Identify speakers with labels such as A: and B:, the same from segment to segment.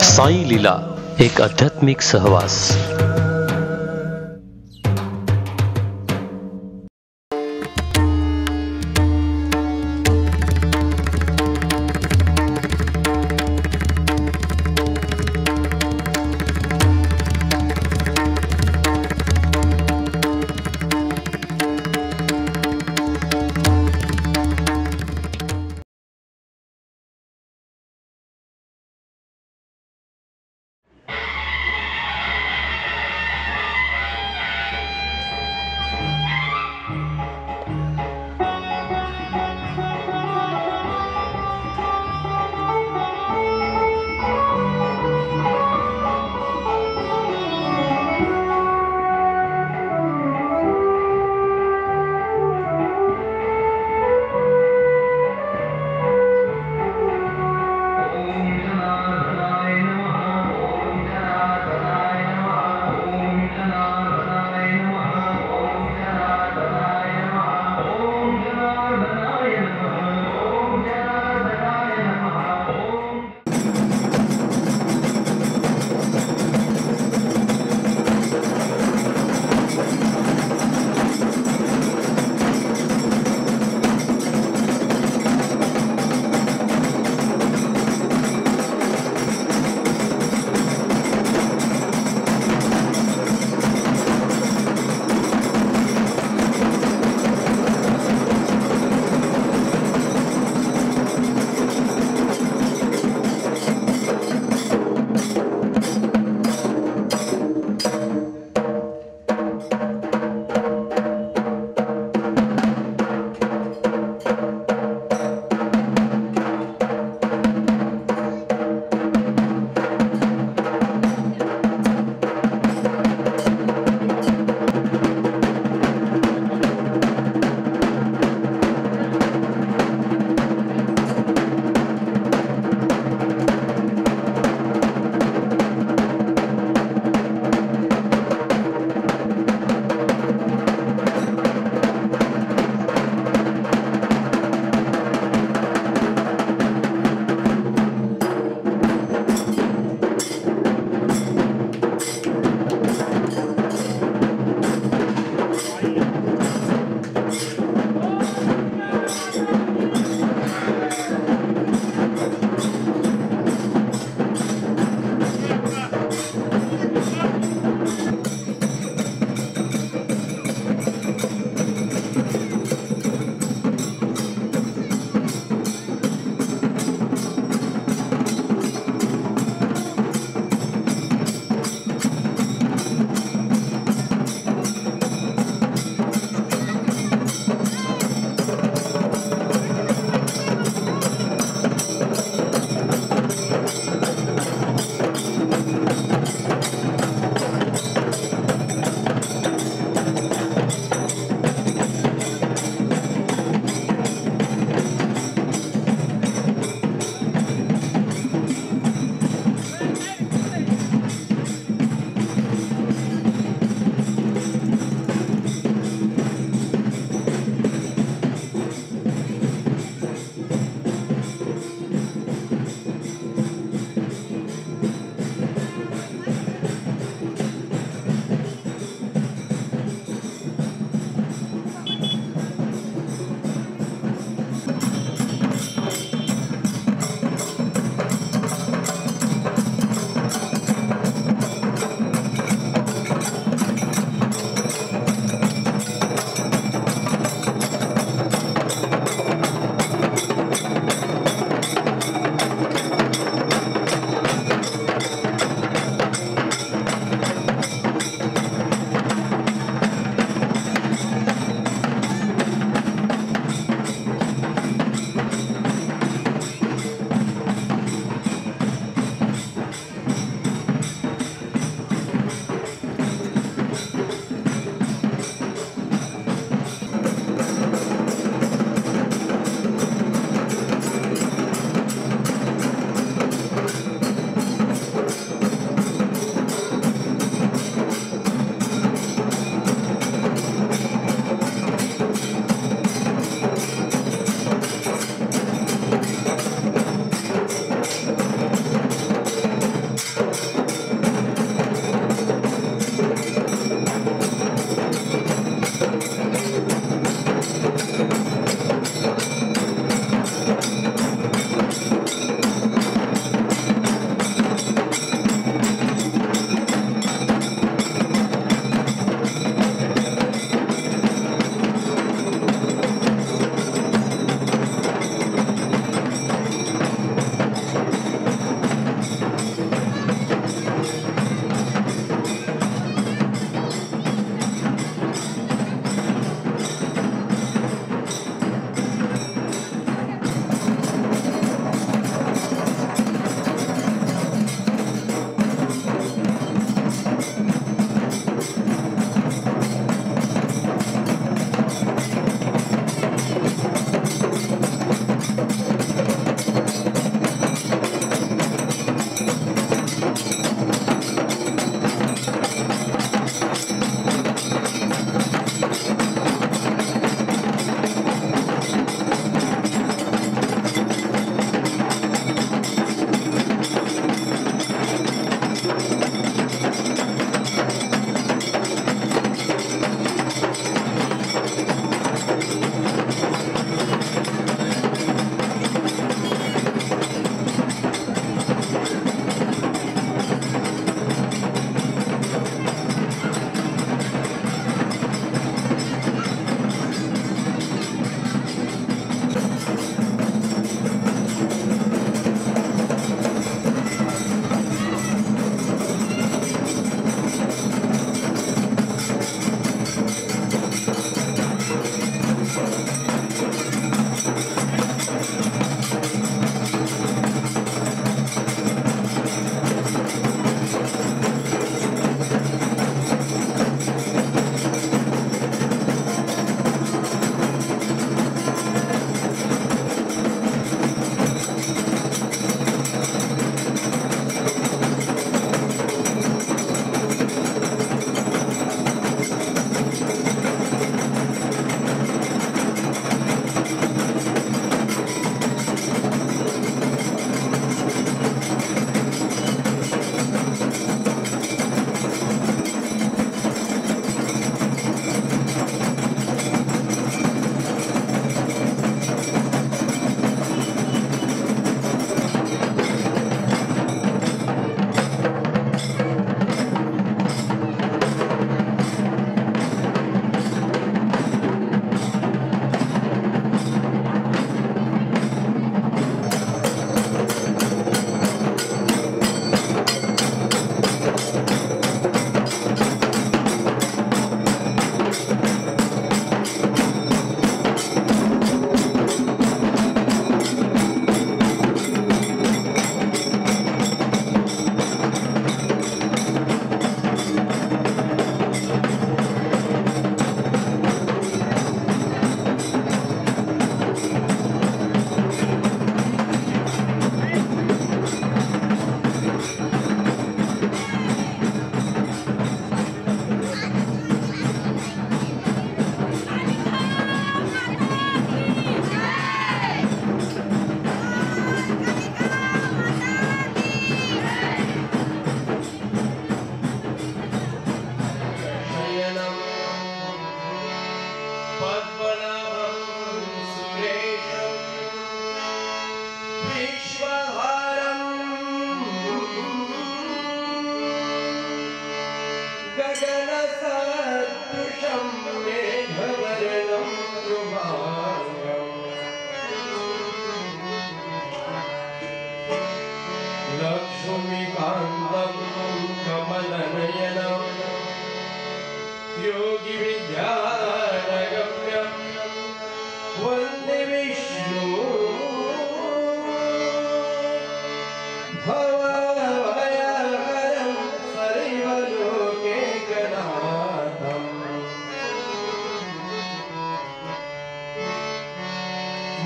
A: साई लीला, एक आध्यात्मिक सहवास.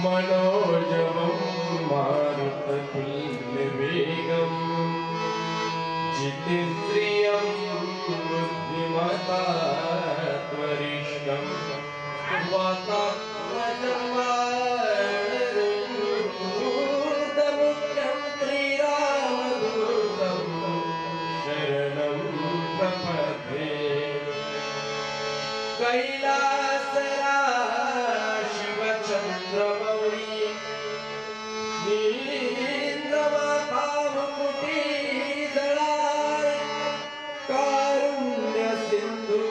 B: मनोजवं मारुततुल्यवेगं जितेन्द्रियं बुद्धिमता त्वरिष्ठं वातात्मजमानरूपमुख्यं श्रीरामदूतं शरणं प्रपद्ये। कैलासराज शिवचन्द्रमौळी नीन्द्रमातामुकुटी जळाय कारुण्य सिंधू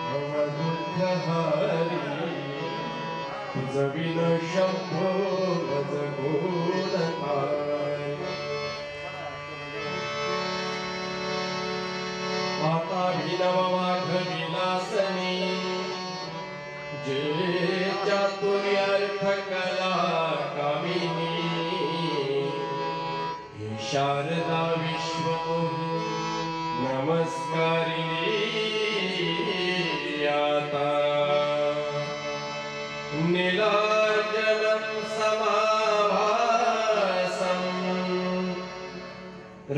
B: भवदुःखहारी तुझ विन शंभो भज गुणकाय। माता भिनव माघविलासनी जे चातुर्यार्थ कला कामिनी हे शारदा विश्वमोही नमस्कारिणी आता। नीलाचलं समाभासं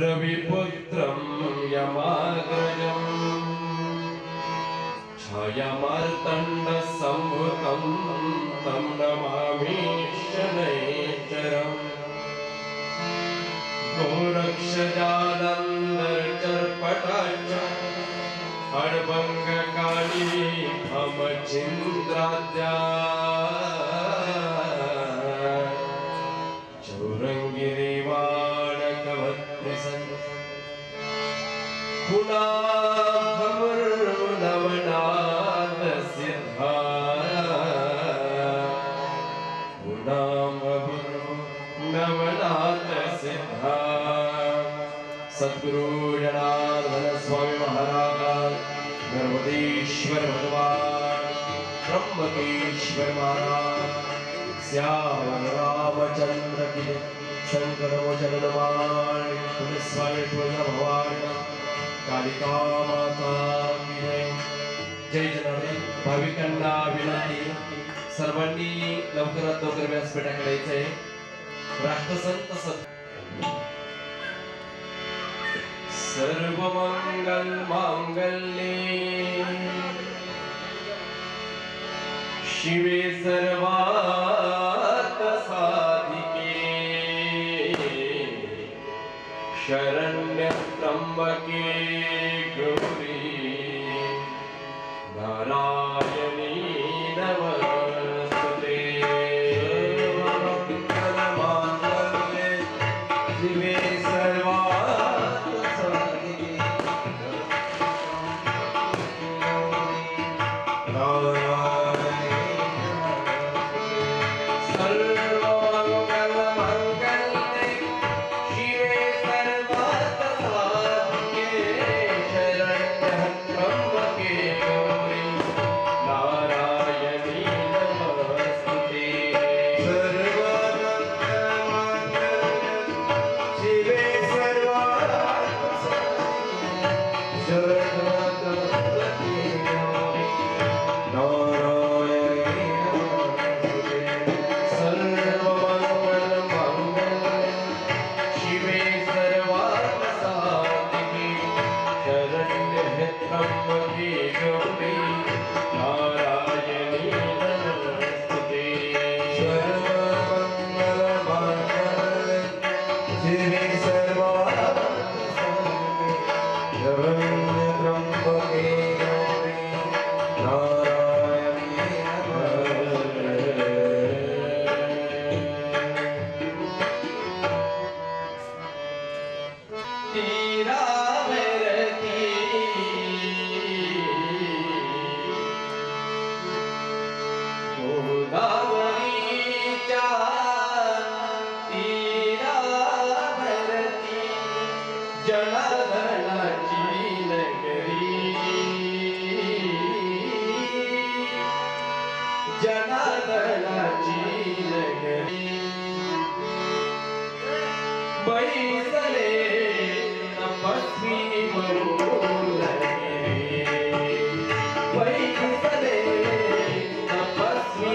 B: रविपुत्रं यमाग्रजं छायामार्तण्डसंभुतं तं नमामि शनैश्चरम्। गोरक्षजालन्धरचर्पटाच्च अड्भङ्गकाली भमचिन्द्राद्या चौरङ्गिरीवाणकवत्प्रसन्न पुनाभमुर्नवनाथ सिद्धा पुनाभमुर्नवनाथ सिद्धा। सद्गुरु जनार्दन स्वामी महाराज, नर्मदेश्वर भगवान, त्र्यंबकेश्वर महाराज, श्याम रामचंद्र की शंकर मोचन नमामि। पुलिस स्वामी तुळजा भवानी, कालिका माता की जय। जय जनार्दन। भाविकांना विनंती, सर्वांनी लवकरात लवकर व्यासपीठाकडे यायचंय। राष्ट्रसंत सर्वमंगल मांगल्ये शिवे सर्वार्थ साधिके शरण्य त्र्यंबके गौरी नारायणी नमस्तुते। सर्वमंगल मांगल्ये शिवे सर्वार्थ साधिके बैसले तपस्वी बैसले तपस्वी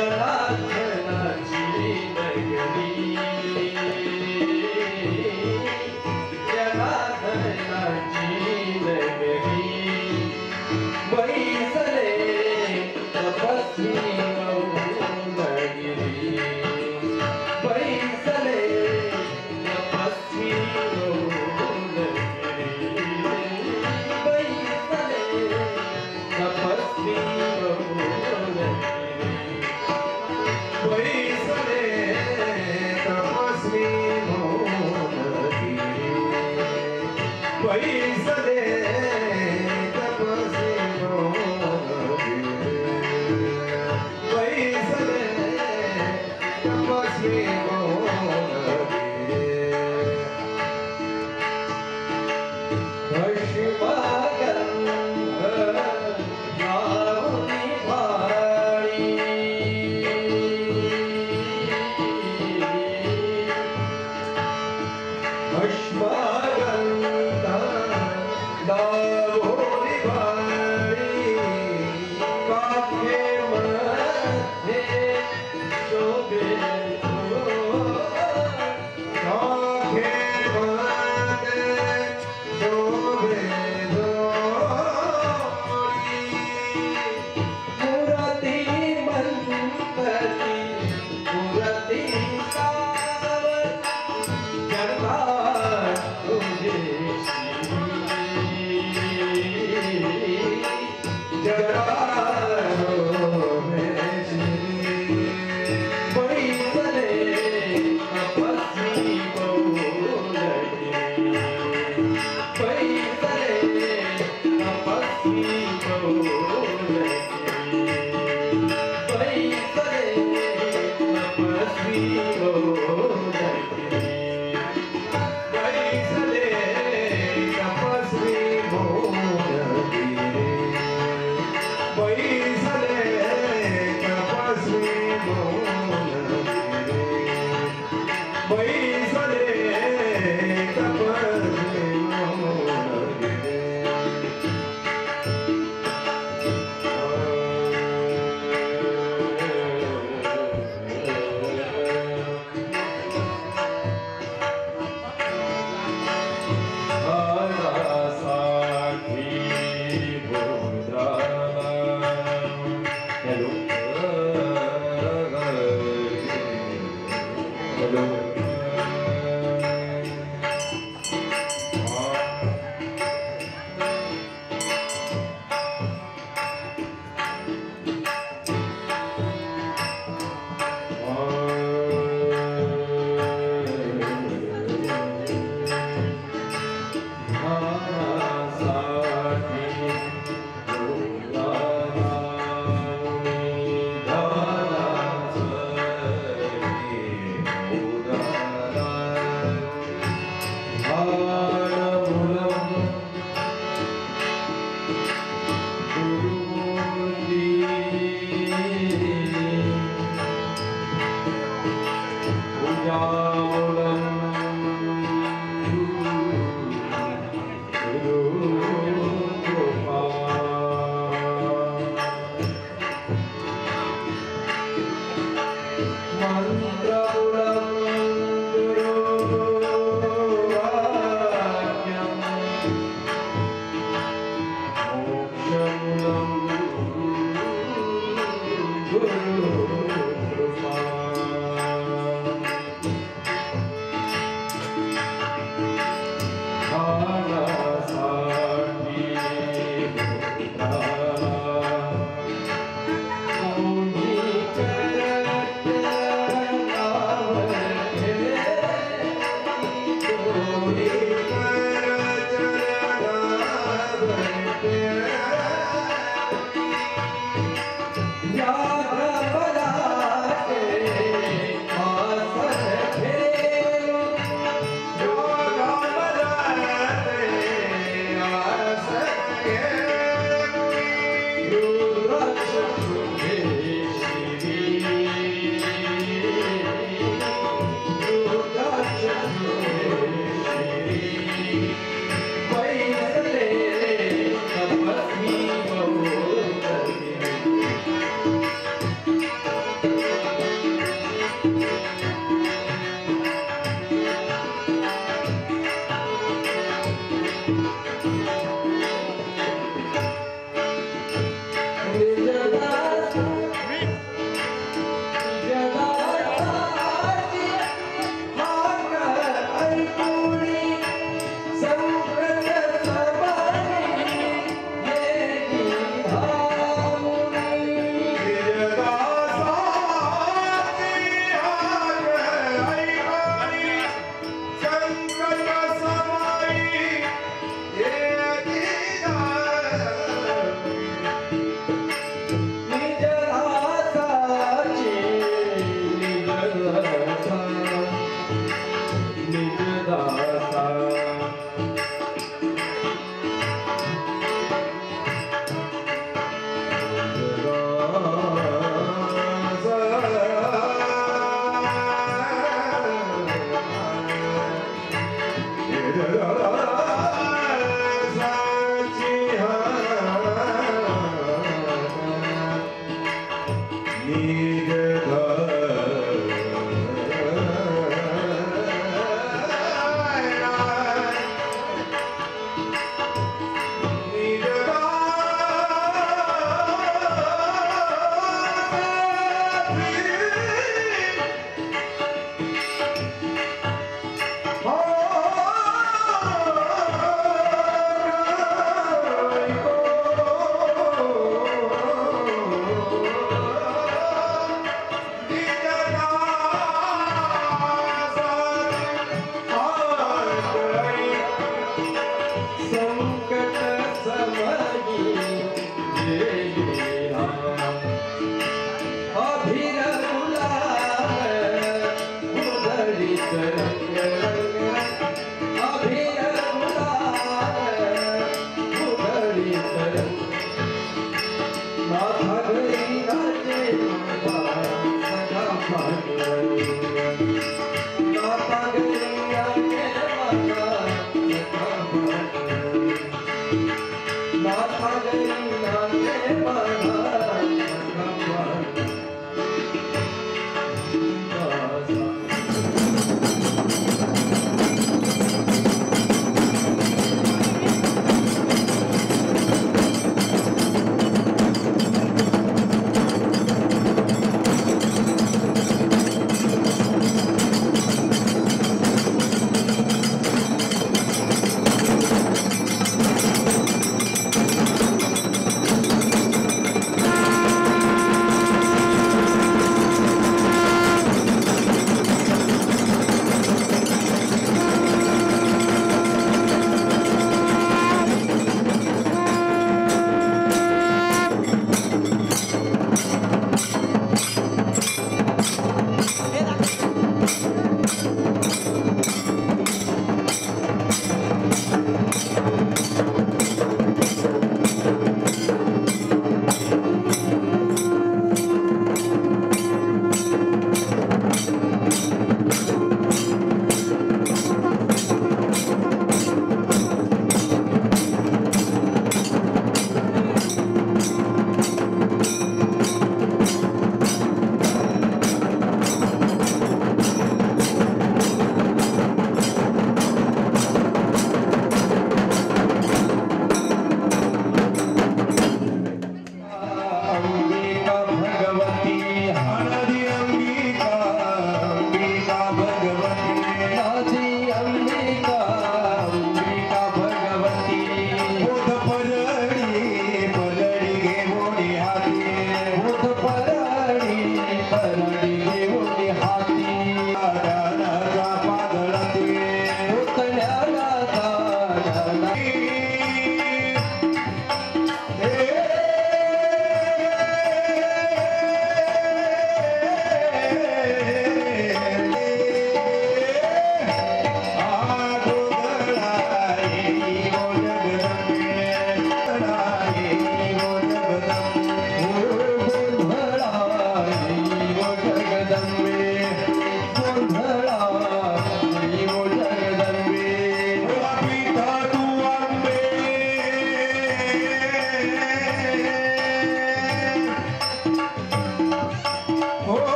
B: जनार्दनाची नगरी जनार्दनाची नगरी बैसले तपस्वी मौनगिरी बैसले तपस्वी मौनगिरी बैसले तपस्वी मौनगिरी बैसले तपस्वी मौनगिरी बैसले तपस्वी मौनगिरी बैसले तपस्वी मौनगिरी भस्मगंध लावणी भारी भस्मगंध लावणी भारी काठे मध्ये शोभे काठे मध्ये शोभे मुरती मंतरी मुरती सावती जगदार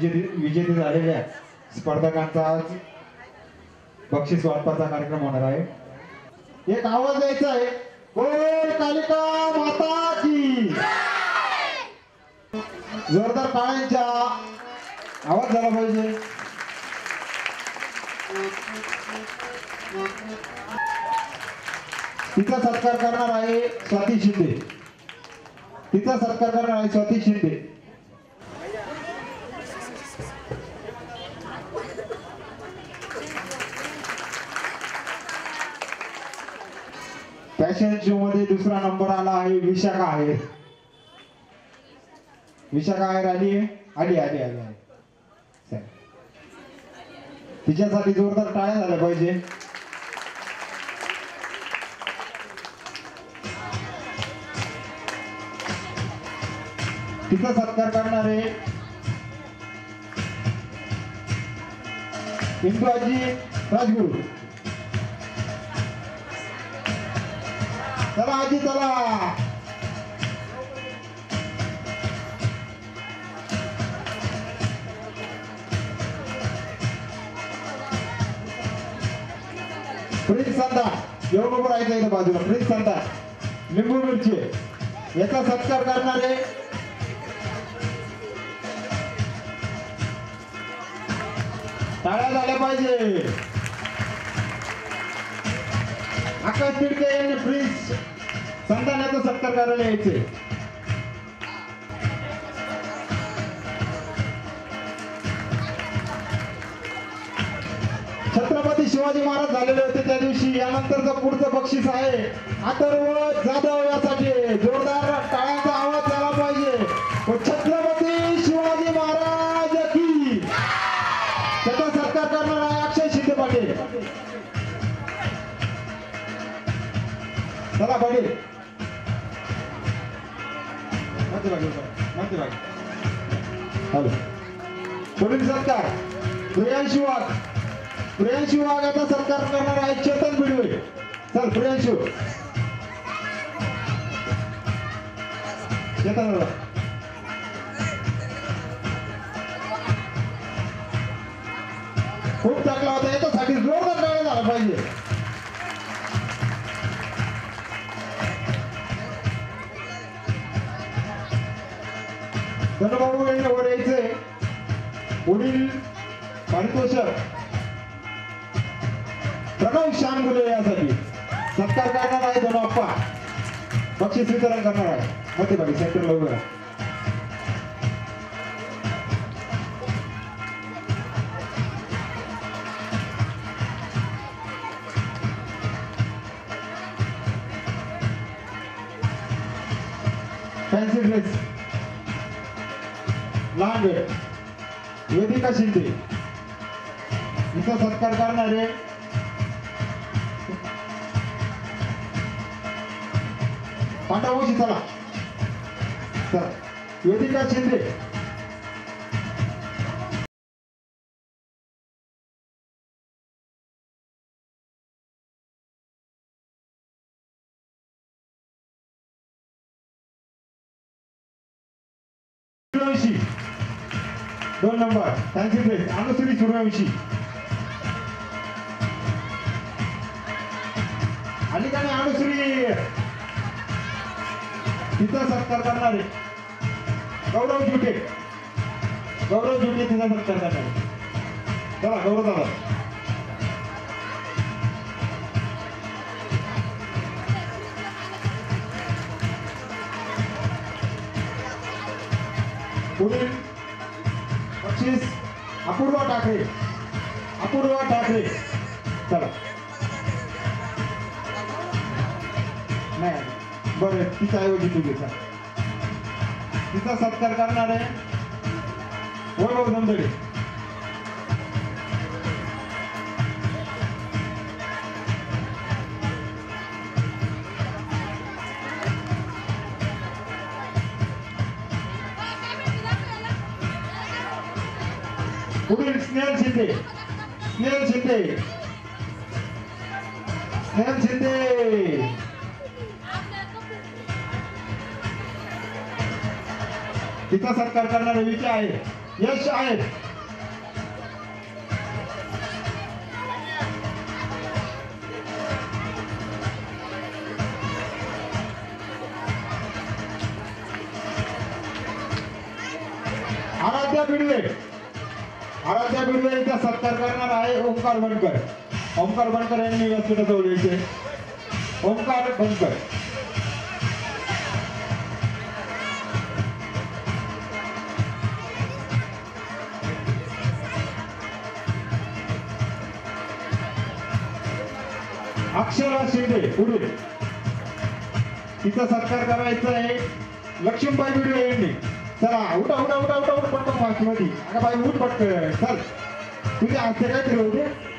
C: विजेते झालेल्या स्पर्धकांचा आज बक्षीस वाटपाचा कार्यक्रम होणार आहे. एक आवाज द्यायचा आहे, बोल कालिका माता की. जोरदार टाळ्यांचा आवाज झाला पाहिजे. तिचा सत्कार करणार आहे स्वाती शिंदे. तिचा सत्कार करणार आहे स्वाती शिंदे. फॅशन शो मध्ये दुसरा नंबर आला आहे विशाखा आहेर. विशाखा आहेर आली आहे. आली आली आली आली. तिच्यासाठी जोरदार टाळ्या झाल्या पाहिजे. तिचा सत्कार करणारे इंदू आजी राजगुरू. चला आजी चला. प्रिन्स संता येऊन उभं राहायचं इथं बाजूला. प्रिन्स संता लिंबू मिरची याचा सत्कार करणारे टाळ्या झाल्या पाहिजे. आकाश तिडके यांनी प्रिन्स संतानाचा सत्कार करायला यायचे. छत्रपती शिवाजी महाराज झालेले होते त्या दिवशी. यानंतरचं पुढचं बक्षीस आहे अथर्व जाधव यासाठी. जोरदार टाळ्यांचा आवाज झाला पाहिजे. छत्रपती शिवाजी महाराज की. त्याचा सत्कार करणार आहे अक्षय शिंदे पाटील. चला पाटील हॅलो. पुढील सत्कार प्रियांशु वाघ. प्रियांशु वाघ याचा सत्कार करणार आहे चेतन बिडवे. चल प्रियांशु. चेतन खूप चांगला होता. याच्यासाठी जोरदार टाळ्या झाला पाहिजे. धनुभाऊ यांनी वर यायचे. पुढील पारितोषिक प्रणव शानगुले यासाठी सत्कार करणार आहे धनुअप्पा. बक्षीस वितरण करणार आहे मध्यभागी सेंटरला उभं. फॅन्सी ड्रेस लहान वेळ वेदिका शिंदे हिचा सत्कार करणारे पांडवशी. चला चला वेदिका शिंदे. दोन number fancy dress Anushree Suryavanshi. आली का नाही अनुश्री. तिचा सत्कार करणारे गौरव जुटे. गौरव जुटे तिचा सत्कार करणारे. चला गौरव दादा. पुढील बक्षीस अपूर्वा ठाकरे. अपूर्वा ठाकरे. चला नाही बरं तिचा ऐवजी तू घे. तिचा सत्कार करणार आहे वैभव जमदडे. पुढील स्नेहल शिंदे. स्नेहल शिंदे. स्नेहल शिंदे. तिचा सत्कार करणारे विजय आहे, यश आहे. आराध्या बिडवे, आराध्या बिडवे यांचा सत्कार करणार आहे ओंकार बनकर. ओंकार बनकर यांनी व्यासपीठाजवळ यायचे. ओंकार बनकर. अक्षरा शिंदे पुढे, तिचा सत्कार करायचा आहे लक्ष्मीबाई बिडवे यांनी. चला उठा उठा उठा उठा उठ पटकन मागची. अगं बाई उठ पटकन, चल तुझे हातचे काय तरी होते.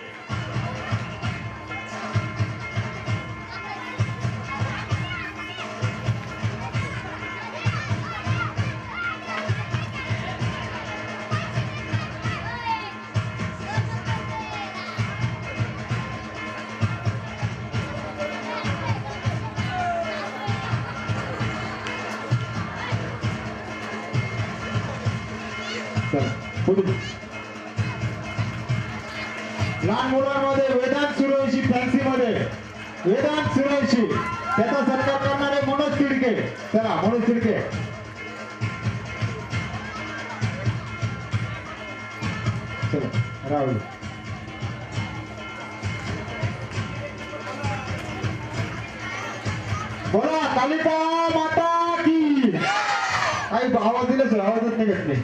C: पुढे लहान मुलांमध्ये वेदांत सूर्यवंशी, फॅन्सी मध्ये वेदांत सूर्यवंशी, त्याचा सत्कार करणारे मनोज तिडके. चला मनोज तिडके. चला राहुल. बोला कालिका माता की. काही आवाज दिल्याच आवाजच निघत नाही.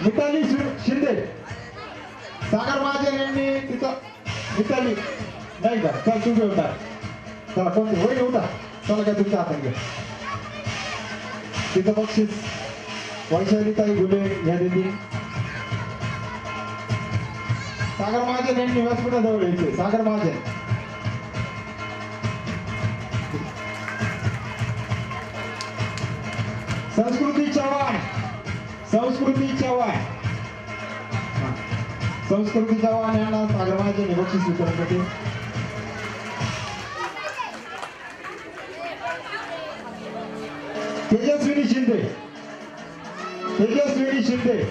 C: मिताली शिंदे, सागर महाजन यांनी तिचा. मिताली नाही का, चल तुम्ही होता. चला कोण होईल होता. चला काय तुमच्या हातात घ्या. तिचं बक्षीस वैशालीताई गुले या दिदी. सागर महाजन यांनी व्यासपीठाजवळ यायचे. सागर महाजन. संस्कृती चव्हाण, संस्कृती चव्हाण, संस्कृती चव्हाण यांना सागर महाजन बक्षीस वितरण करते. तेजस्विनी शिंदे, तेजस्विनी शिंदे.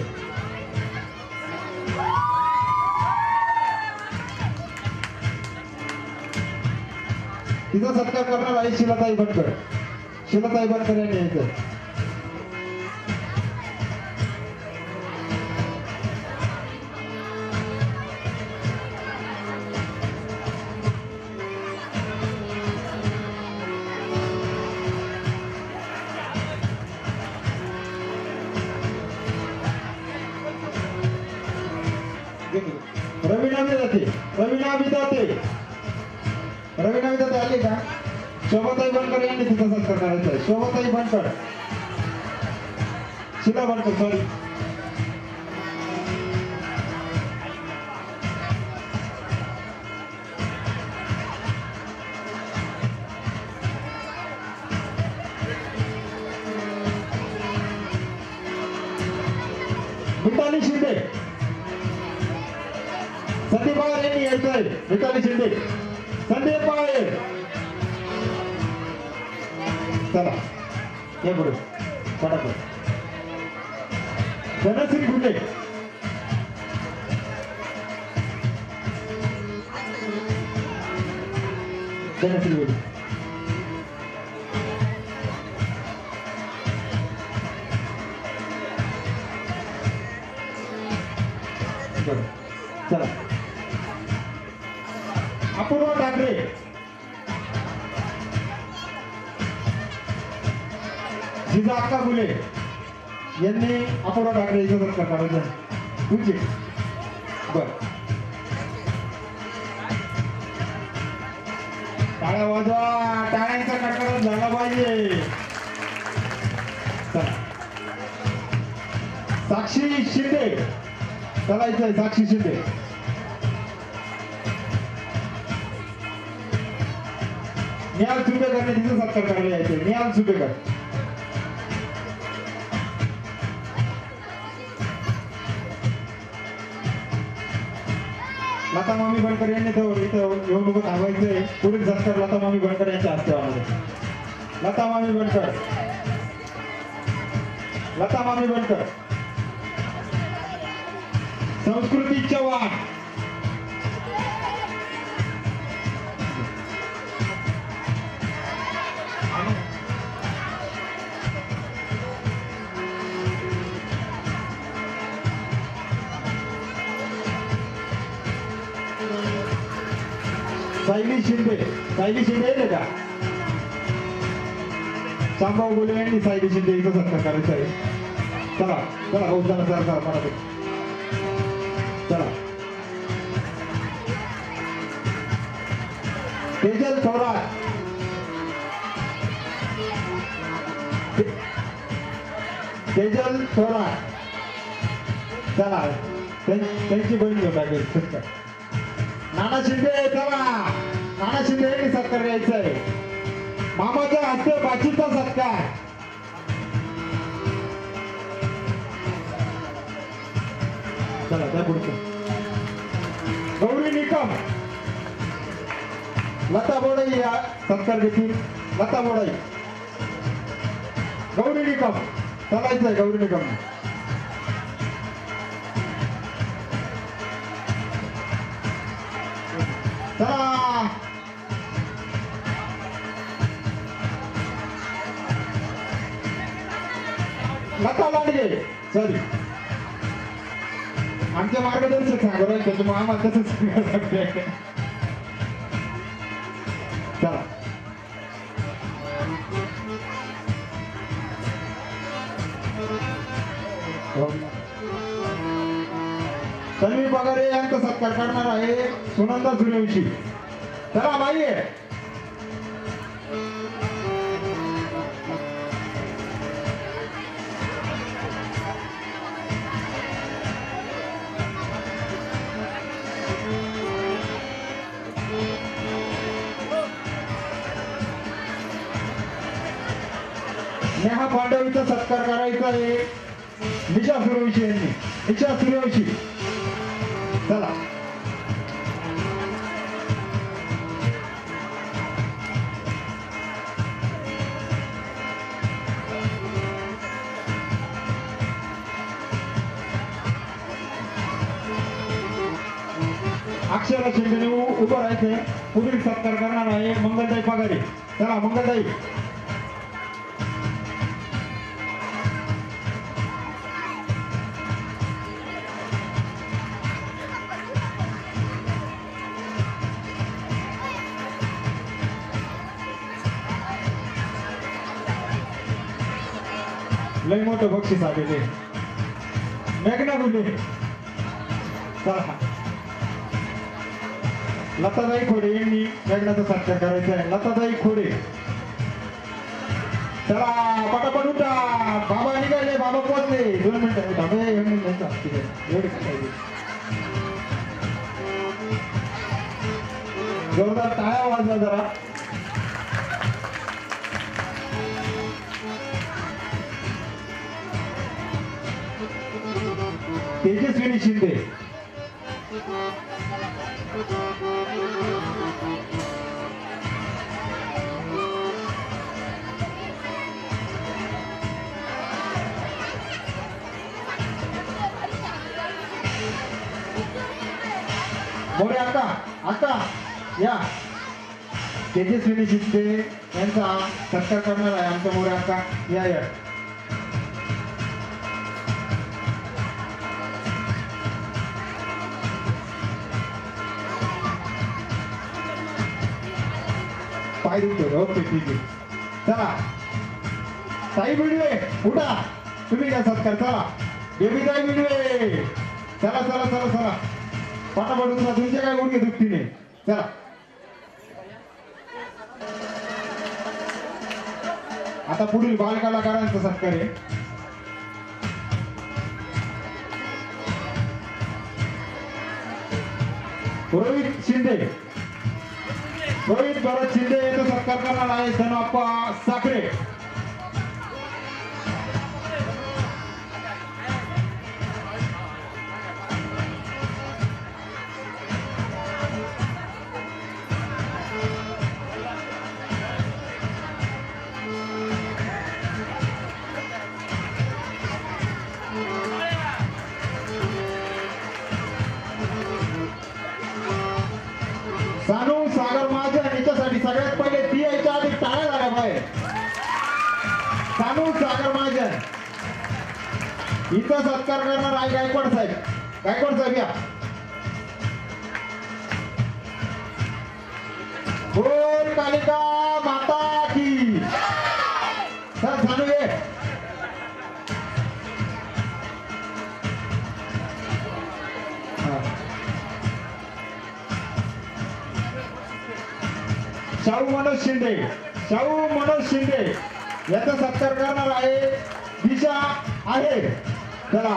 C: तिचा सत्कार करणार आहे शिलाताई बनकर. शिलाताई बनकर यांनी यायचं. रवीना विदाते, रवीना विदाते, रवीना विदाते आले का? शोभाताई बनकर यांनी तिचा सत्कार करायचा आहे. शोभाताई बनकर, शिला बनकर, सॉरी. मिताली शिंदे, संदीप पवार यांनी यायचं आहे. मिताली शिंदे, संदीप पवार. चला या पुढे पटापट. धनश्री गुंडे, धनश्री गुंडे. चला अपूर्वा ठाकरे, जिजा अक्का गुले यांनी अपूर्वा ठाकरे याचा सत्कार करायचा. तुझे बर टाळ्या वाजवा, टाळ्यांचा कडकडाट झाला पाहिजे. चला साक्षी शिंदे चालायचंय. साक्षी शिंदे, निहाल सुपेकर तिचा सत्कार करायला यायचे. निहाल सुपेकर. लता मामी बनकर यांनी इथं येऊन उभं थांबायचंय. पुढील सत्कार लता मामी बनकर यांच्या हस्ते होणार आहे. लता मामी बनकर, लता मामी बनकर, संस्कृती चव्हाण, सायली शिंदे, सायली शिंदे येते का? शामभाऊ बोले यांनी सायली शिंदे इथं सत्कार करायचा आहे. चला चला भाऊ, चला चला चला मला चला. तेजल थोरात, तेजल थोरात, चला त्यांची बहीण घेऊन लागेल सत्कार. नाना शिंदे, चला नाना शिंदे यांनी सत्कार द्यायचा आहे. मामाच्या हस्ते बाचीचा सत्कार. चला त्या पुढचं. गौरी निकम, लता बोडाई या सत्कार घेतील. लता बोडाई, गौरी निकम चालायचंय. गौरी निकम, चला. लता लांडगे, सॉरी आमचे मार्गदर्शक सांगू राहिले त्याच्यामुळे आम्हाला तसंच सांगायला लागतंय. चला तन्वी पगारे यांचा सत्कार करणार आहे सुनंदा सूर्यवंशी. चला माई आहे. नेहा पांडवीचा सत्कार करायचा आहे निशा सूर्यवंशी यांनी. निशा सूर्यवंशी, चला. अक्षरा शिंदेने उभं राहायचंय. पुढील सत्कार करणार आहे मंगलताई पगारे. चला मंगलताई. लय मोठं बक्षीस आलेले. मेघना गुले, चला. लताताई खोडे यांनी मेघनाचा सत्कार करायचा आहे. लताताई खोडे, चला पटापट उठा. बाबा निघाले, बाबा पोहोचले. 2 मिनिटं उठा. एवढे जोरदार टाळ्या वाजवा जरा. तेजस्विनी शिंदे, मोरे अक्का, अक्का या. तेजस्विनी शिंदे यांचा सत्कार करणार आहे आमच्या मोरे अक्का. या या. पाय दुखतो. ओके ठीक आहे. चला ताई बिडवे उठा. तुम्ही काय सत्कार. चला बेबी ताई बिडवे, चला चला चला चला पटापट उठा. तुमचे काय गुडघे दुखती नाही. चला आता पुढील बालकलाकारांचा सत्कार आहे. रोहित शिंदे, रोहित भरत शिंदे यांचा सत्कार करणार आहे धनप्पा साखरे. आहे सानू सागर महाजन. इथं सत्कार करणार आहे गायकवाड साहेब. गायकवाड साहेब या. बोल कालिका माता की. सर सानू ये. शाहू मनोज शिंदे. शाहू मनोज शिंदे याचा सत्कार करणार आहे दिशा आहे. चला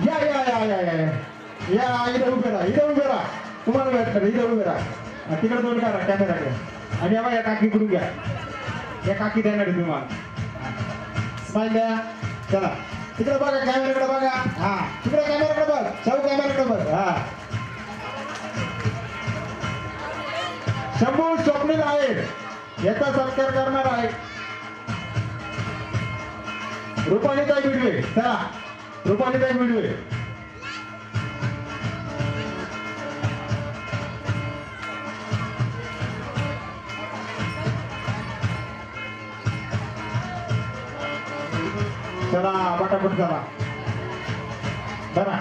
C: या या या या या या इथे उभे राहा. इथे उभे राहा. तुम्हाला भेटणार इथे उभे राहा. तिकडे दोन करा कॅमेराकडे आणि या काकीकडून घ्या. या काकी देणार आहे तुम्हाला. स्माईल द्या. चला तिकडे बघा कॅमेराकडे बघा. हा तिकडे कॅमेराकडे बघ. शाहू कॅमेराकडे बघ. हा शंभू स्वप्नील आहे याचा सत्कार करणार आहे रुपालीताई बिडवे. चला रुपालीताई बिडवे. चला पटापट चला. बरा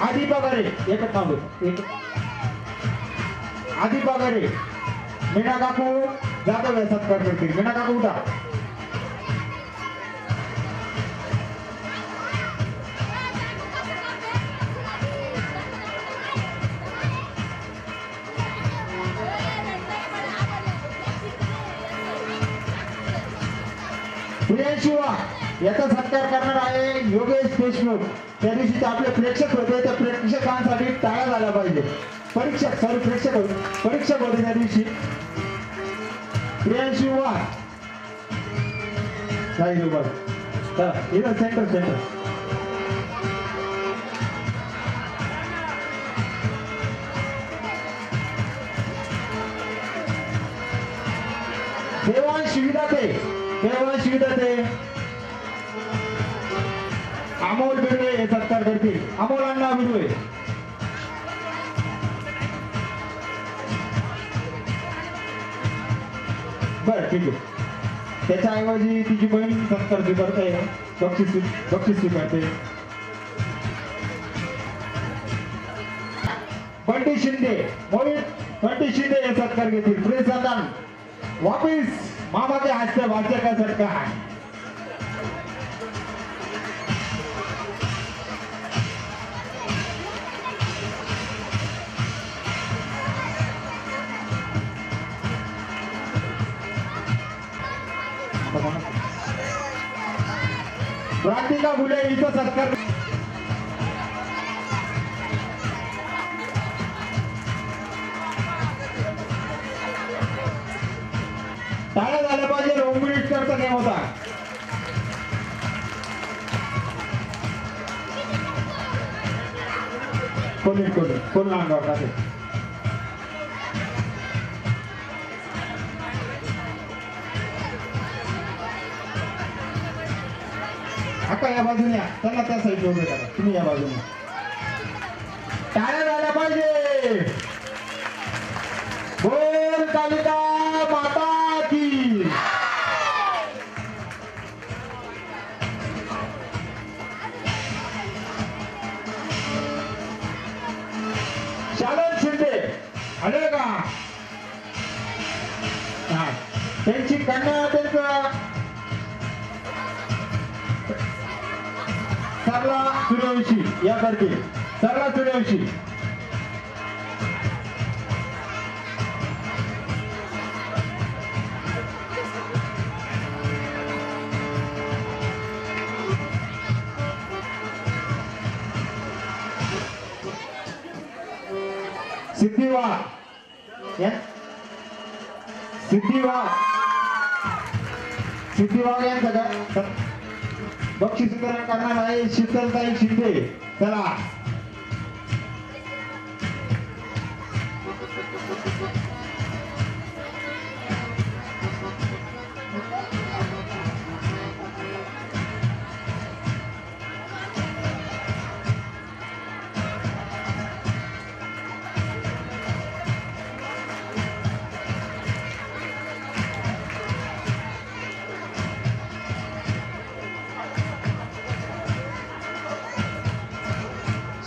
C: आधी पगारे एकच नाव एक आधी पगारे मीना काकू जाधव या सत्कार करतील. मीना काकू उठा. प्रियांशु याचा सत्कार करणार आहे योगेश देशमुख. त्या दिवशी आपले प्रेक्षक होते त्या प्रेक्षकांसाठी टाळ्या झाल्या पाहिजे. परीक्षक होते त्या दिवशी. प्रियांशु काही इधर सेंटर. देवांश विधाते अमोल बिडवे हे सत्कार करतील. अमोल अण्णा बिडवे. बर ठीक आहे. त्याच्याऐवजी तिची बहीण सत्कार स्वीकारते. बक्षीस स्वीकारते. बंटी शिंदे मोहित बंटी शिंदे हे सत्कार घेतील. प्रेस सन्मान वापिस मामा के हाथ से वाच्य का सत्कार. प्रांतिका फुले इथं सत्कार. टाळ्या झाल्या पाहिजे. 2 मिनिट करता गेम होता. कोण अंगावर टाकेल. आता या बाजूने या. त्यांना त्या साईडला उभे करा. तुम्ही या बाजूने. टाळ्या झाल्या पाहिजे. बोल कालिका माता की. शालन शिंदे आले का. हा त्यांची कन्या त्यांचं सरला सूर्यवंशी या करतील. सरला सूर्यवंशी. सिद्धिवाग यांचं बक्षीस वितरण करणार आहे शीतलताई शिंदे. चला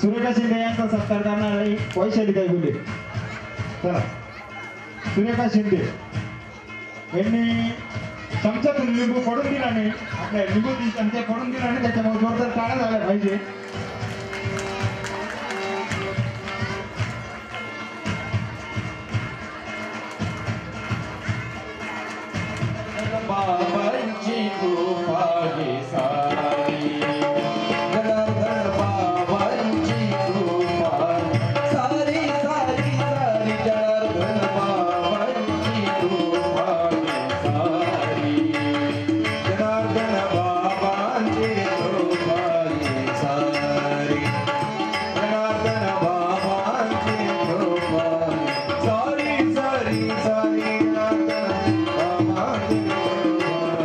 C: सुरेखा शिंदे यांचा सत्कार करणार आहे वैशाली गायगुले. चला सुरेखा शिंदे यांनी चमच्यातून लिंबू पडून दिला नाही, आपल्या लिंबू चमचे पडून दिला नाही, त्याच्यामुळे जोरदार टाळ्या झाल्या पाहिजे.
B: बाबांची कृपा ही सारी जनार्दन बाबांची कृपा सारी सारी सारी जनार्दन बाबांची कृपा ही सारी जनार्दन बाबांची कृपा ही सारी जनार्दन बाबांची कृपा सारी सारी सारी जनार्दन बाबांची कृपा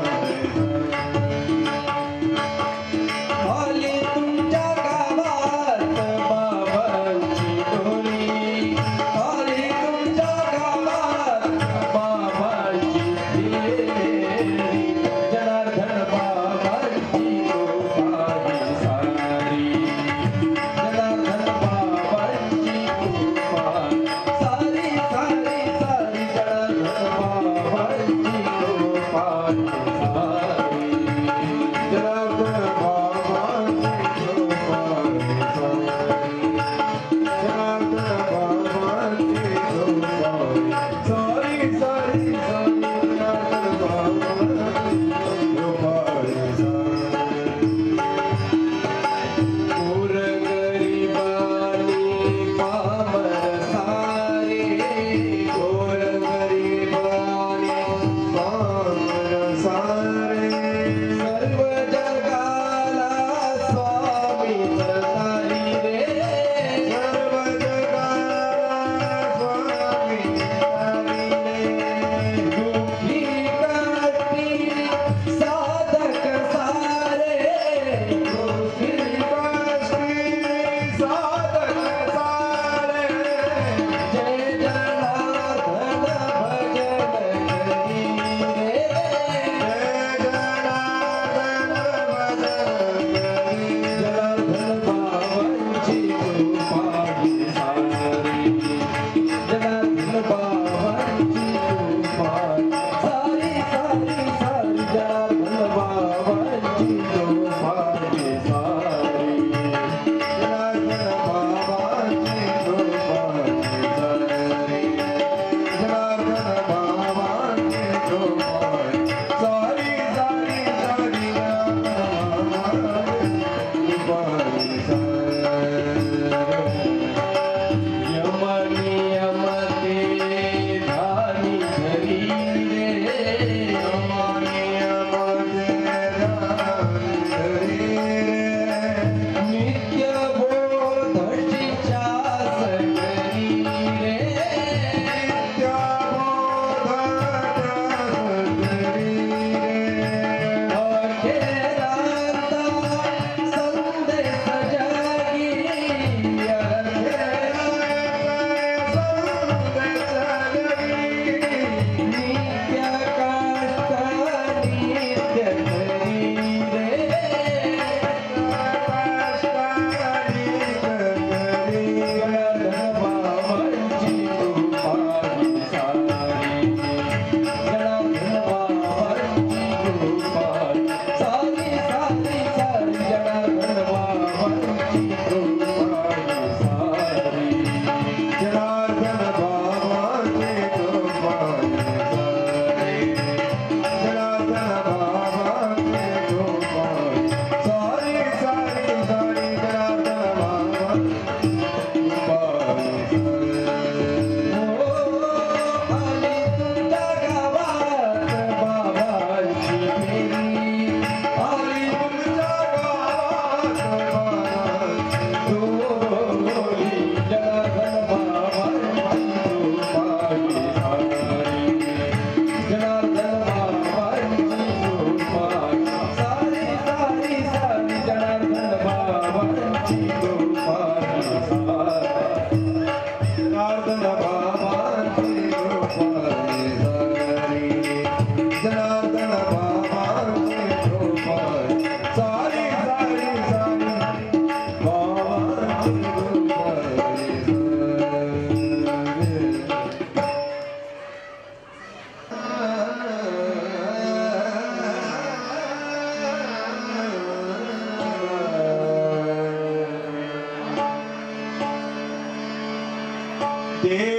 B: देव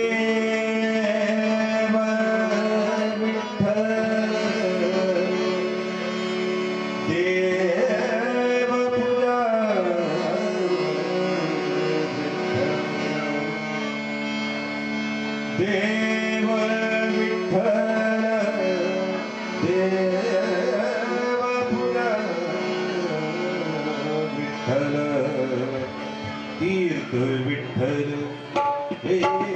B: विठ्ठल देव पूजा देव विठ्ठल देव पूजा विठ्ठल तीर्थ विठ्ठल तीर्थ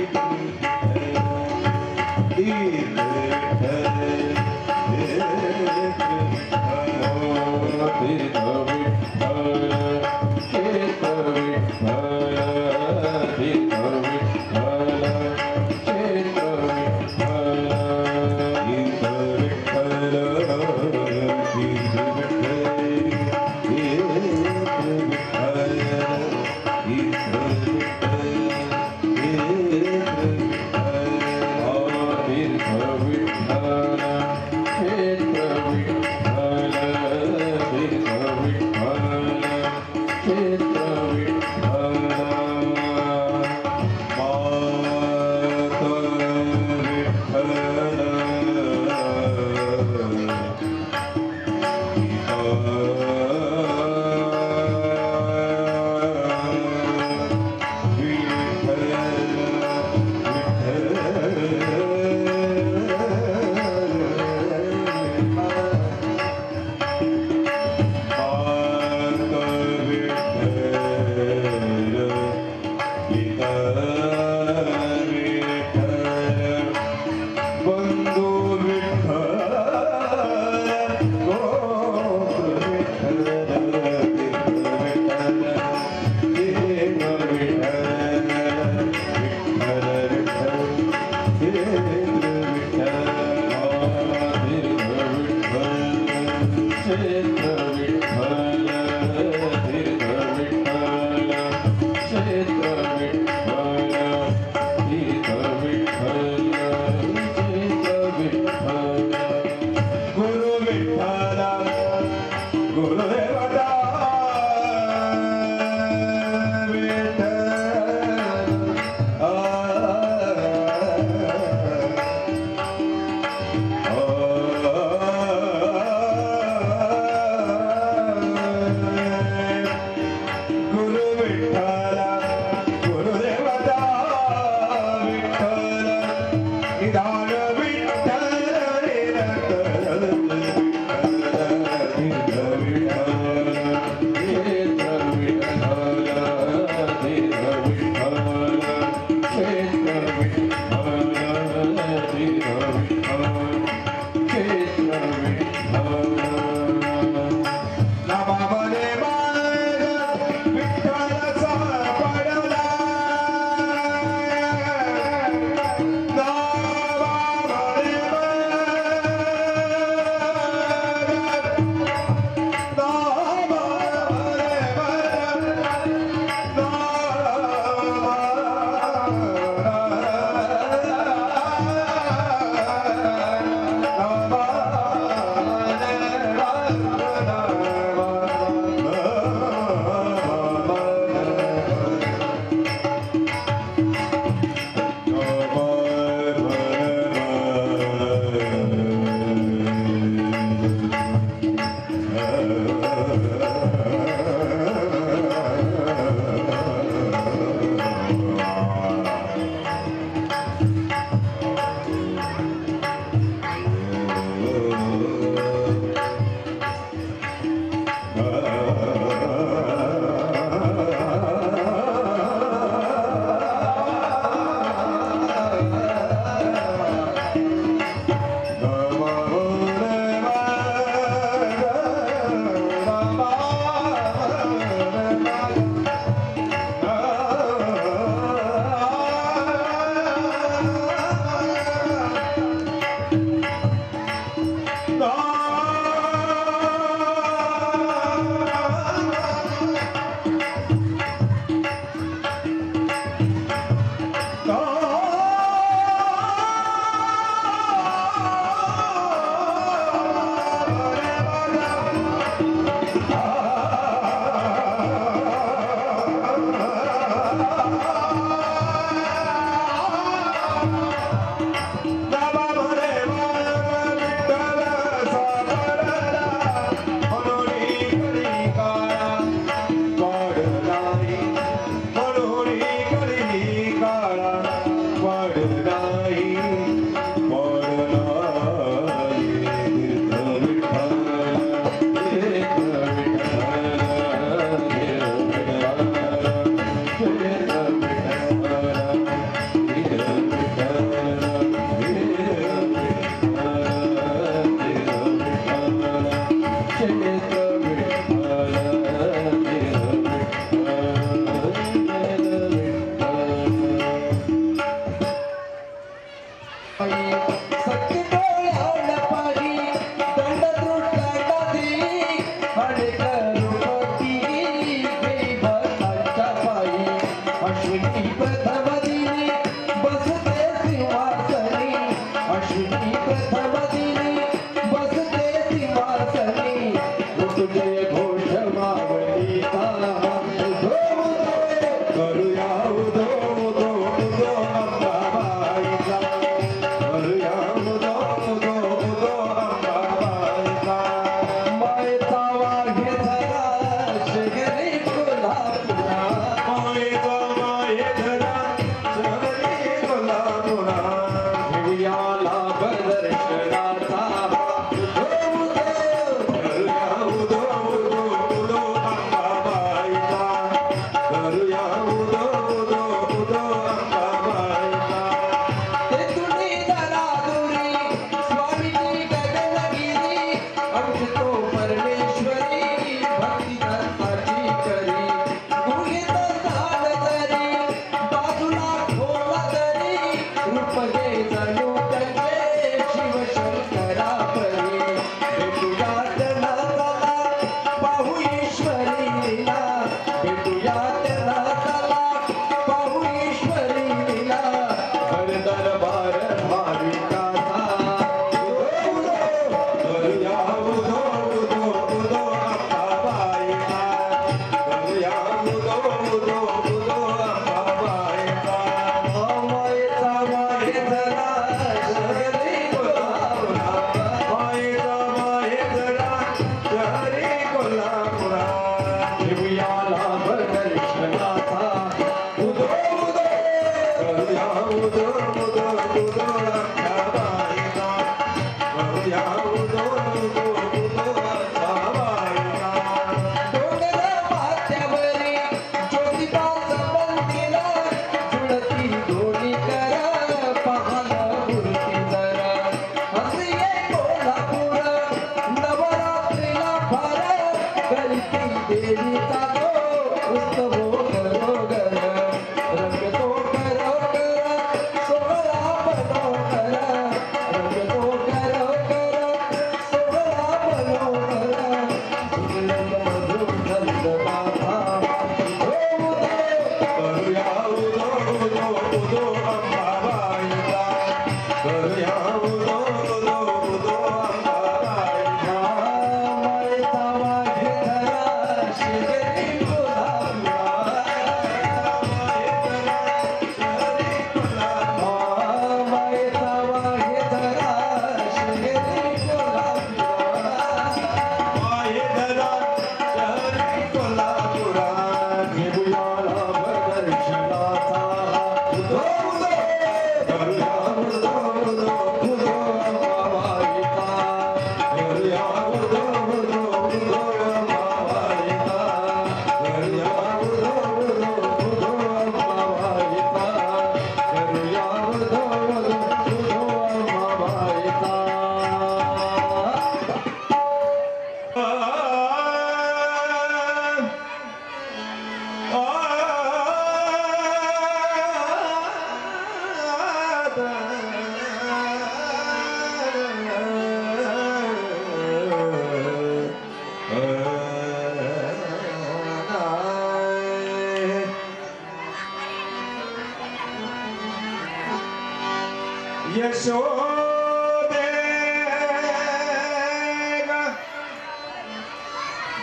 B: यशोदे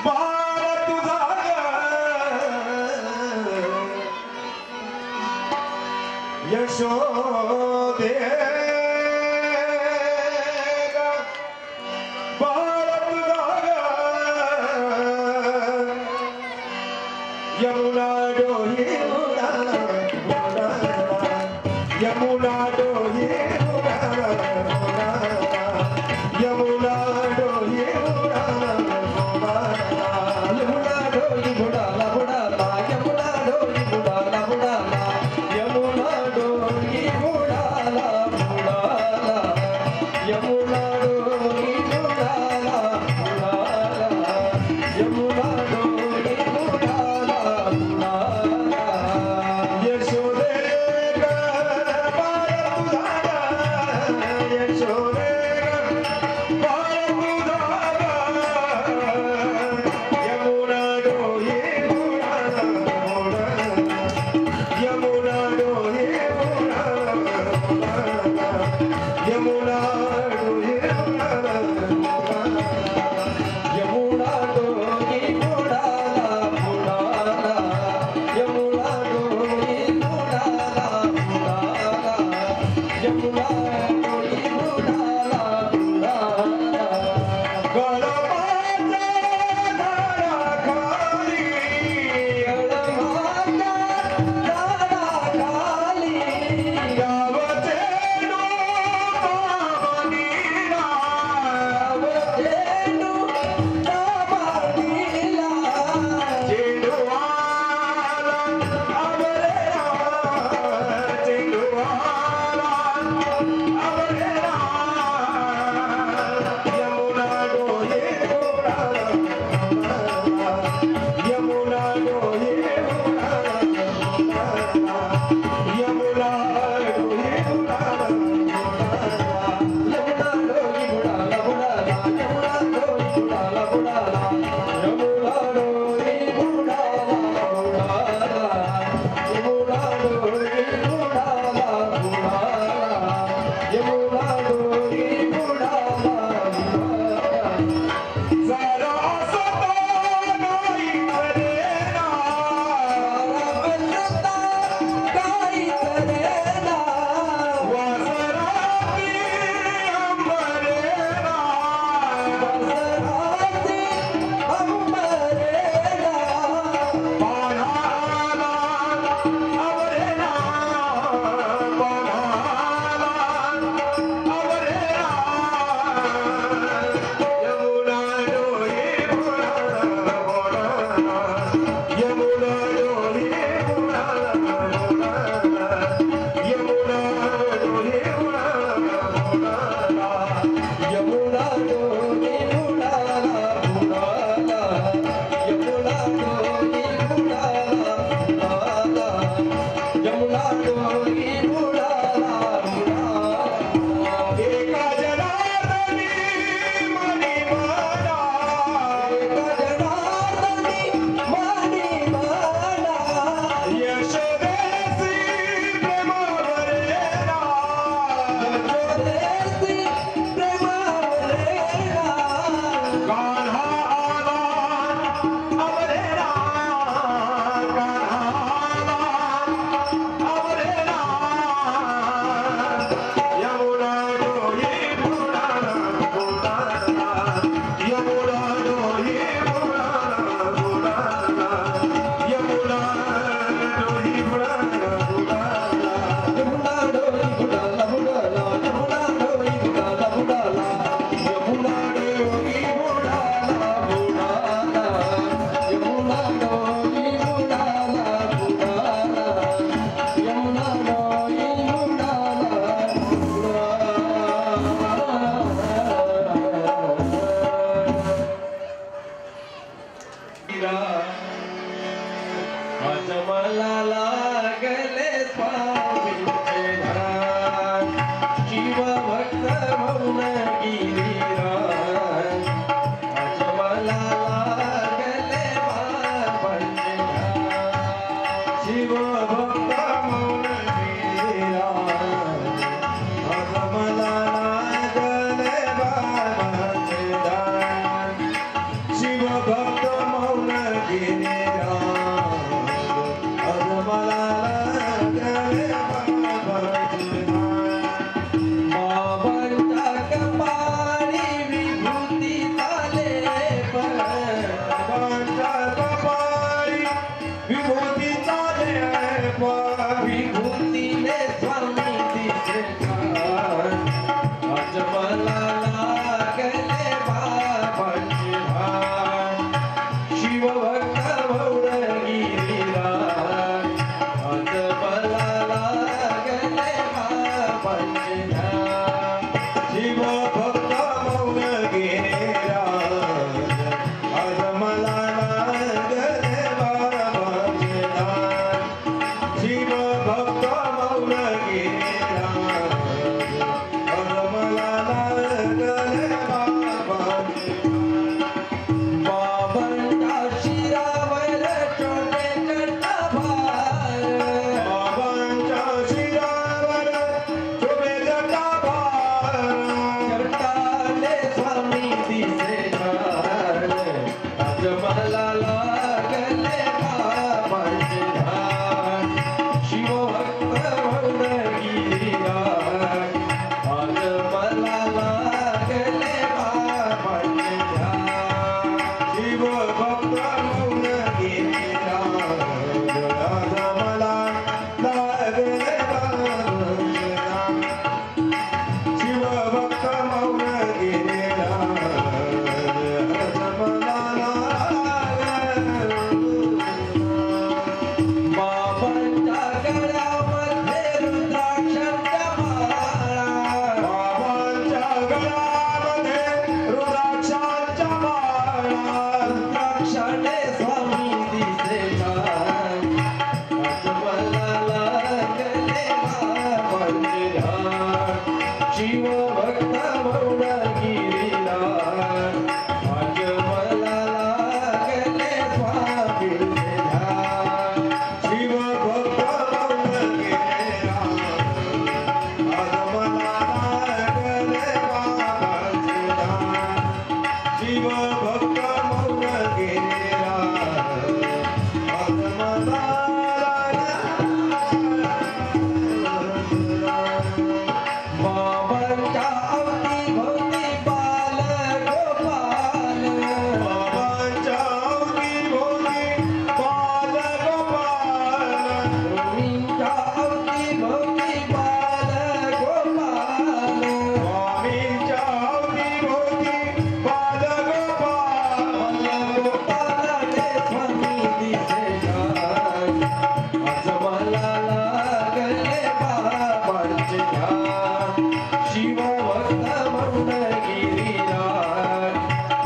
B: बाळ तुझा यशोदे बाळ तुझा यमुना डोही यमुना डोही यमुना डोही
D: यमुना डोली बुडाला बुडाला यमुना डोली बुडाला बुडाला यमुना डोली बुडाला
B: शिव भक्त मौन गेलेला
D: बाबांच्या अवतीभोवती बाल गोपाल
B: बाबांच्या अवतीभोवती बाल गोपाल
D: स्वामींच्या अवतीभोवती बाल गोपाल
B: स्वामींच्या अवतीभोवती बाल गोपाल
D: गोपालाने स्वामी दिसे ध्यान आज मला लागले बाबांचे ध्यान शिव भक्त मौन गिरिराज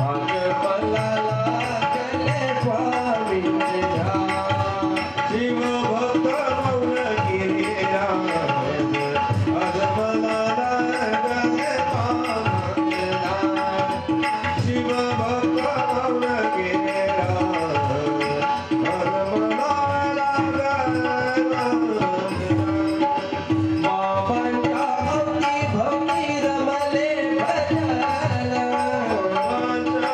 D: आज मला लागले स्वामींचे ध्यान
B: शिव भक्त मौन गेलेला आज मला लागले बाबांचे ध्यान शिव भक्त मौन गेलेला आज मला लागले
D: बाबांच्या अवतीभोवती रमले भजन
B: बाबांच्या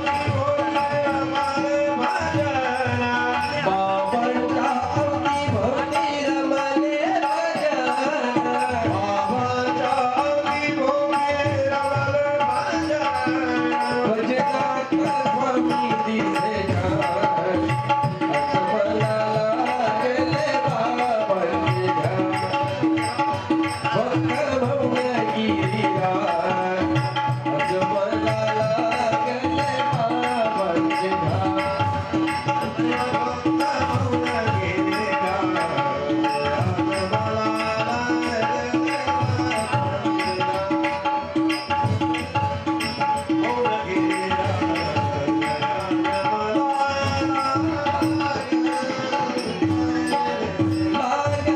B: अवतीभोवती रमले भजन
D: बाबांच्या अवतीभोवती रमले भजन
B: बाबांच्या अवतीभोवती रमले भजन
D: भजनात स्वामी दिसे ध्यान आज मला लागले बाबांचे ध्यान भक्त मौन गिरिराज आज मला लागले बाबांचे ध्यान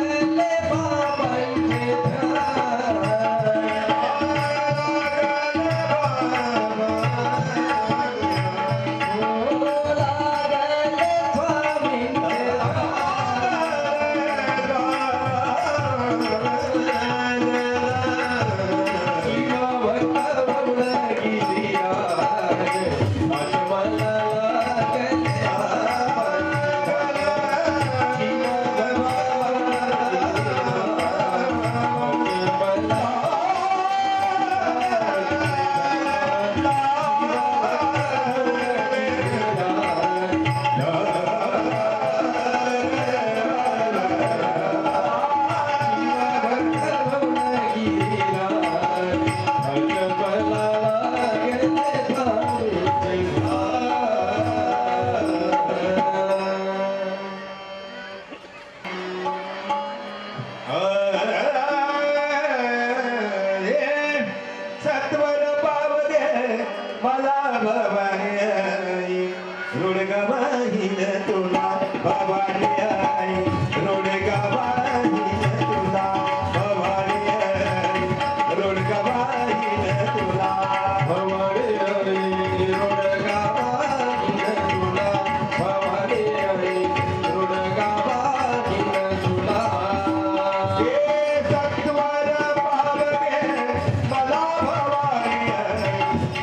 D: लागले बाबांचे ध्यान लागले स्वामींचे शिव भक्त मौन गिरिराज आज मला लागले शिव
B: सत्वर पावदे मला भवानी आई रुडगवाहीन तुला भवानी आई रुडगवाहीन तुला भवानी आई रुडगवाहीन तुला
D: भवानी आई रुडगावाहीन तुला भवानी आई रुडगावाहीन तुला
B: हे सत्वर पावगे मला भवानी आई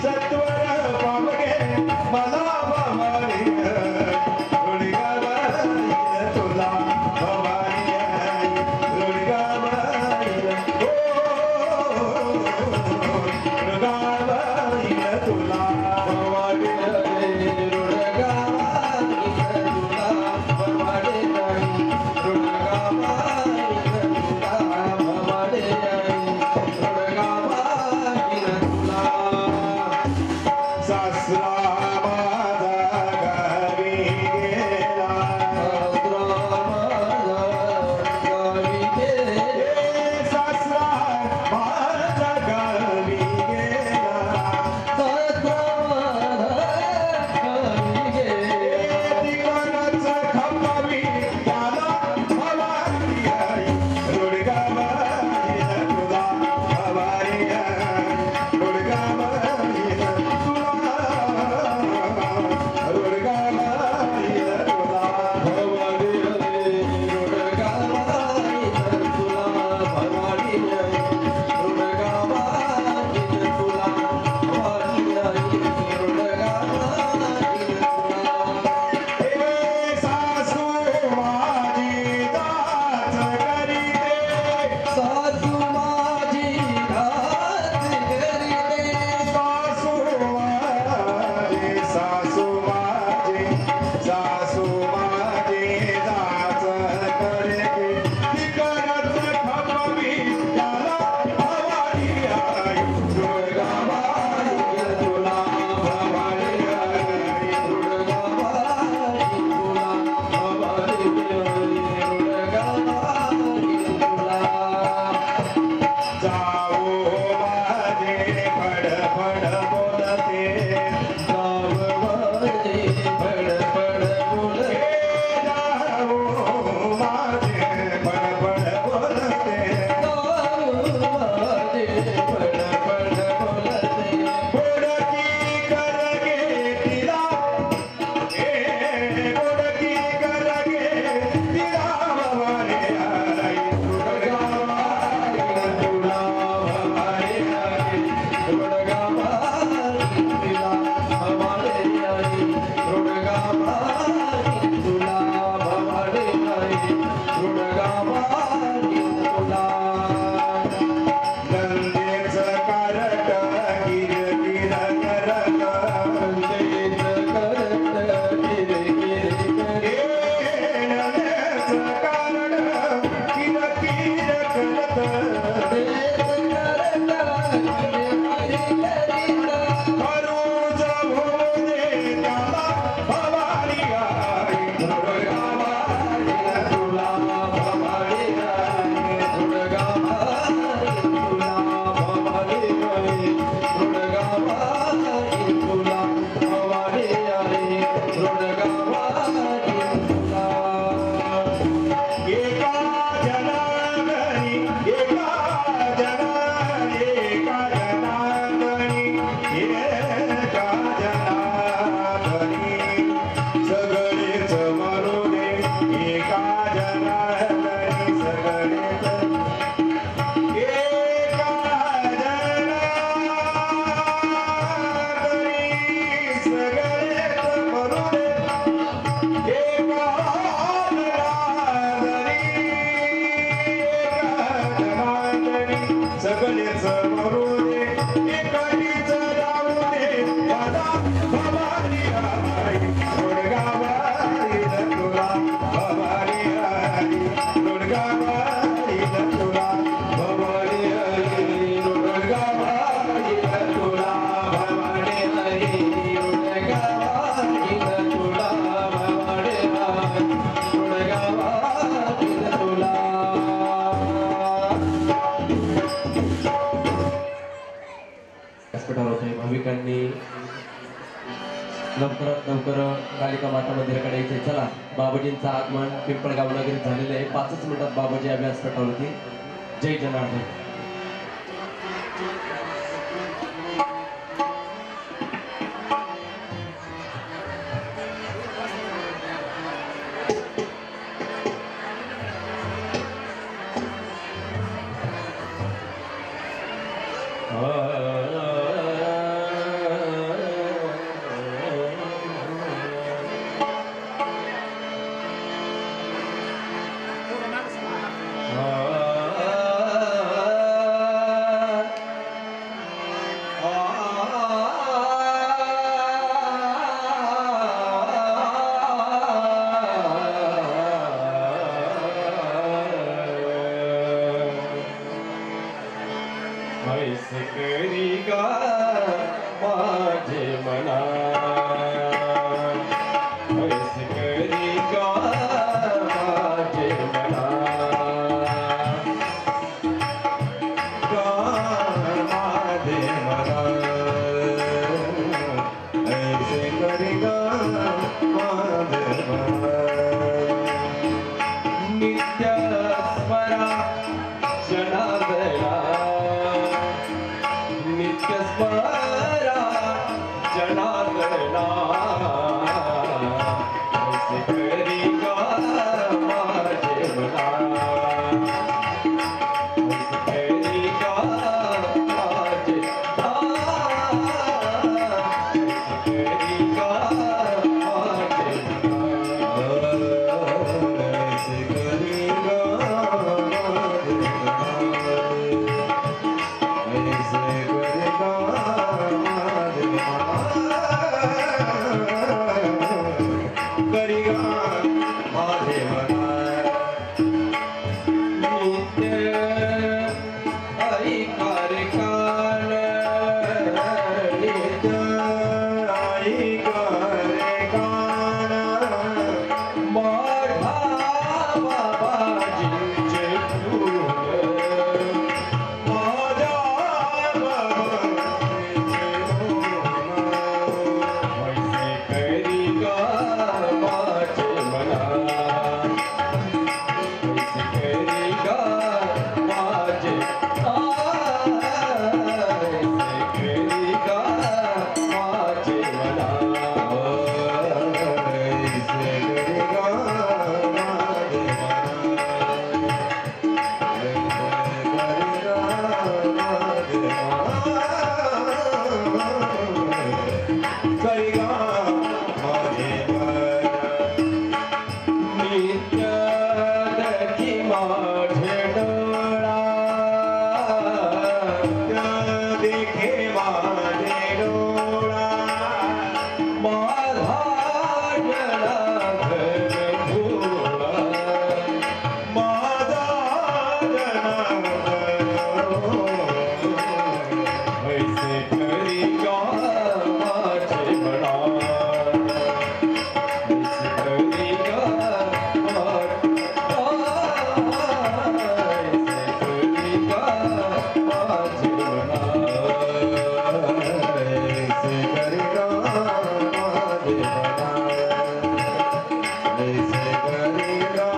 B: सत्वर पावगे मला भवानी रुडगवाहीन तुला भवानी आई रुडगवाहीन रुडगवाहीन तुला
D: भवानी आई रुडगावाहीन तुला भवानी आई रुडगावाहीन तुला भवानी आई रुडगावाहीन तुला
B: सासरा माझा गावी गेला सासरा माझा गावी गेला दिवाणाचा खंबावी त्याला भवानी आई रुडगवाहीन तुला भवानी आई रुडगवाहीन तुला
D: लवकरात लवकर कालिका माता मंदिराकडे इथे चला. बाबाजींचं आगमन पिंपळगाव नगरीत झालेलं आहे. 5च मिनिटात बाबाजी अभ्यास होती. जय जनार्दन.
B: ऐसे करी गा माझे मना ऐसे करी गा माझे मना गा माझे मना ऐसे करी गा माझे मना नित्य स्मरा जनार्दना नित्य स्मरा जनार्दना ऐसे करी गा माझे मना ऐसे करी गा माझे ऐसे करी गा माझे ऐसे करी गा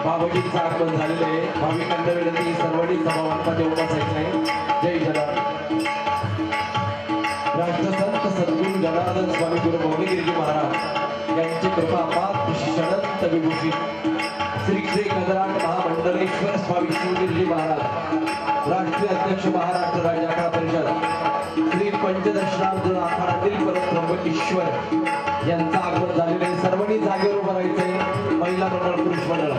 D: बाबाजींचं आगमन झालेलं आहे. भाविकांना विनंती सर्वांनी सभामंडपात येऊन बसायचं आहे. जय जनार्दन. राष्ट्रसंत सद्गुरू जनार्दन स्वामी गुरु भवनगिरीजी महाराज यांची कृपा पात्र शरंत विभूषित श्री श्री कदराट महामंडलेश्वर स्वामी शिवगिरीजी महाराज राष्ट्रीय अध्यक्ष महाराष्ट्र राज्य आखाडा परिषद श्री पंचदशनाथ आखाडा त्र्यंबकेश्वर यांचं आगमन झालेलं आहे. सर्वांनी जागेवर उभं राहायचंय. महिला मंडळ पुरुष मंडळ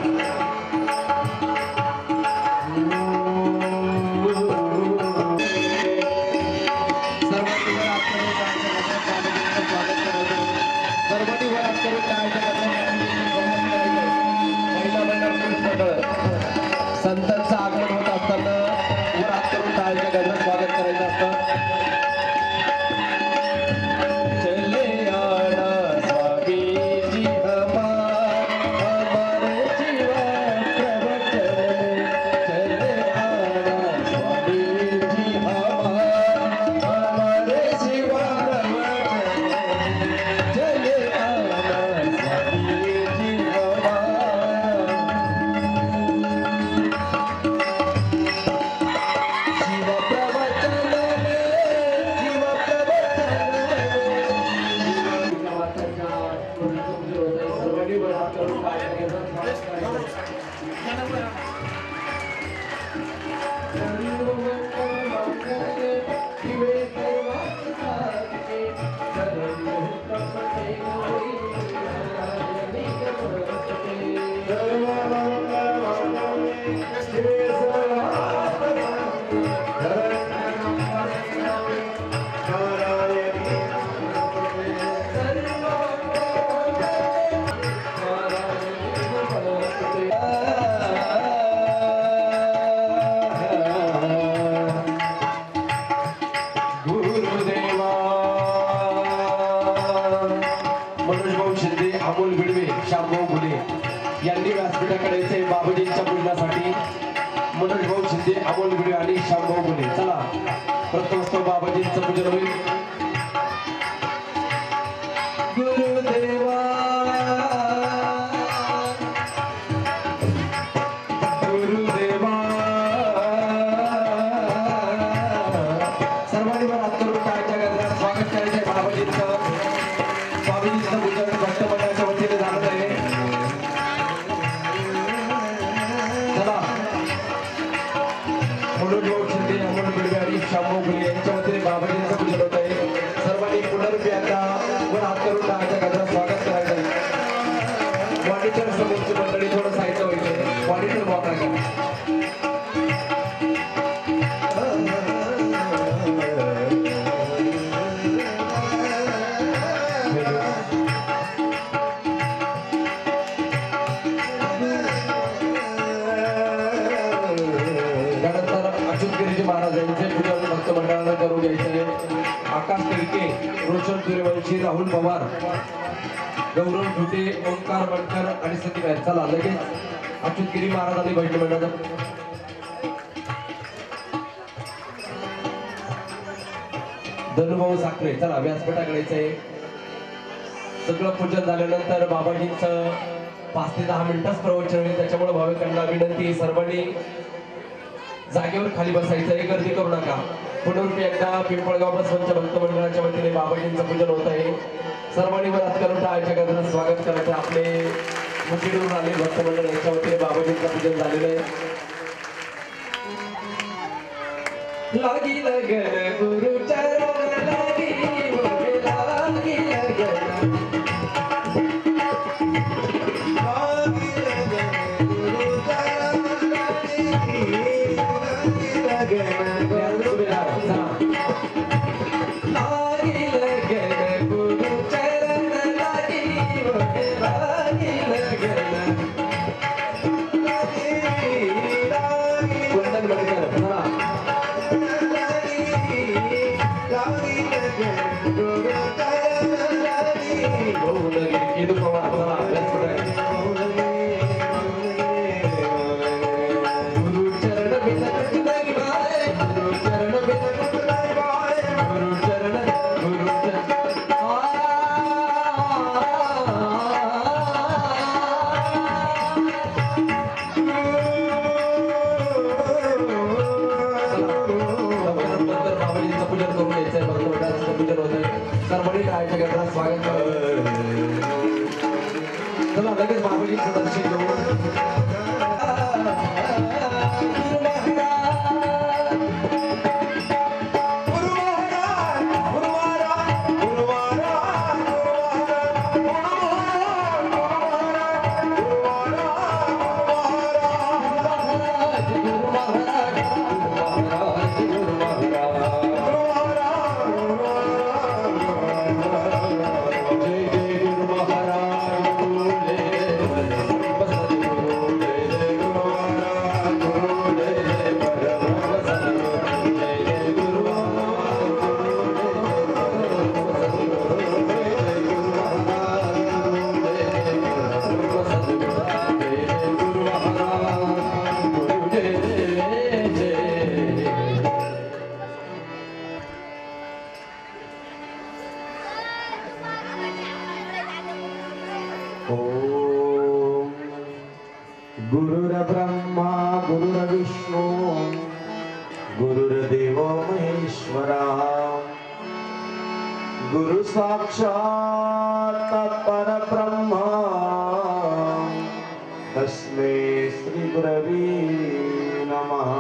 D: यांनी व्यासपीठाकडे यायचे बाबाजींच्या पूजनासाठी. मनोज भाऊ शिंदे, अमोल भिडवे आणि श्यामभाऊ गुले. चला प्रथमस्तव बाबाजींचं पूजन होईल. गुरुदेवा गुरुदेवा सर्वांनी मला हात करून टाळ्यांच्या गजरात स्वागत करायचंय बाबाजींचं. बाबाजींचं पूजन भक्त मंडळाच्या वतीने झालं आहे. मनोज भाऊ शिंदे, अमोल भिडवे आणि श्यामभाऊ गुले यांच्या वतीने बाबाजींचं पूजन होत आहे. सर्वांनी पुनर्पी आता वर हात करून टाळ्यांच्या गजरात स्वागत करायचं आहे. मॉनिटर समोरची मंडळी थोडं साहित्य व्हायचं. मॉनिटर बॉक्स महाराज यांचे पूजन भक्त मंडळाला करून घ्यायचे. आकाश तिडके, रोशन सूर्यवंशी, राहुल पवार, गौरव ठुटे, ओंकार बनकर आणि सतीश आहेत. चला लगेच अच्युतगिरी महाराज आणि भक्त मंडळाचा धनुभाऊ साखरे. चला व्यासपीठाकडे यायचंय. सगळं पूजन झाल्यानंतर बाबाजींचं 5 ते 10 मिनिटच प्रवचन होईल. त्याच्यामुळे भाविकांना विनंती, सर्वांनी जागेवर खाली बसायचं आहे, गर्दी करू नका. पुनरुक्ती एकदा पिंपळगाव बसवंत भक्त मंडळाच्या वतीने बाबाजींचं पूजन होत आहे. सर्वांनी वरात करून टाळ्यांच्या गजरात स्वागत करायचं. आपले मुंबईवरून आले भक्त मंडळ यांच्या वतीने बाबाजींचं पूजन झालेलं आहे. लागी लगन गुरु चरण लागी लागी लगन स्वागत चला लगेच बाबाजींचं दर्शन घेऊन जय जय गुरु महाराज बोले
E: परमेश्वरः गुरु साक्षात् परब्रह्म तस्मै श्री गुरवे नमः।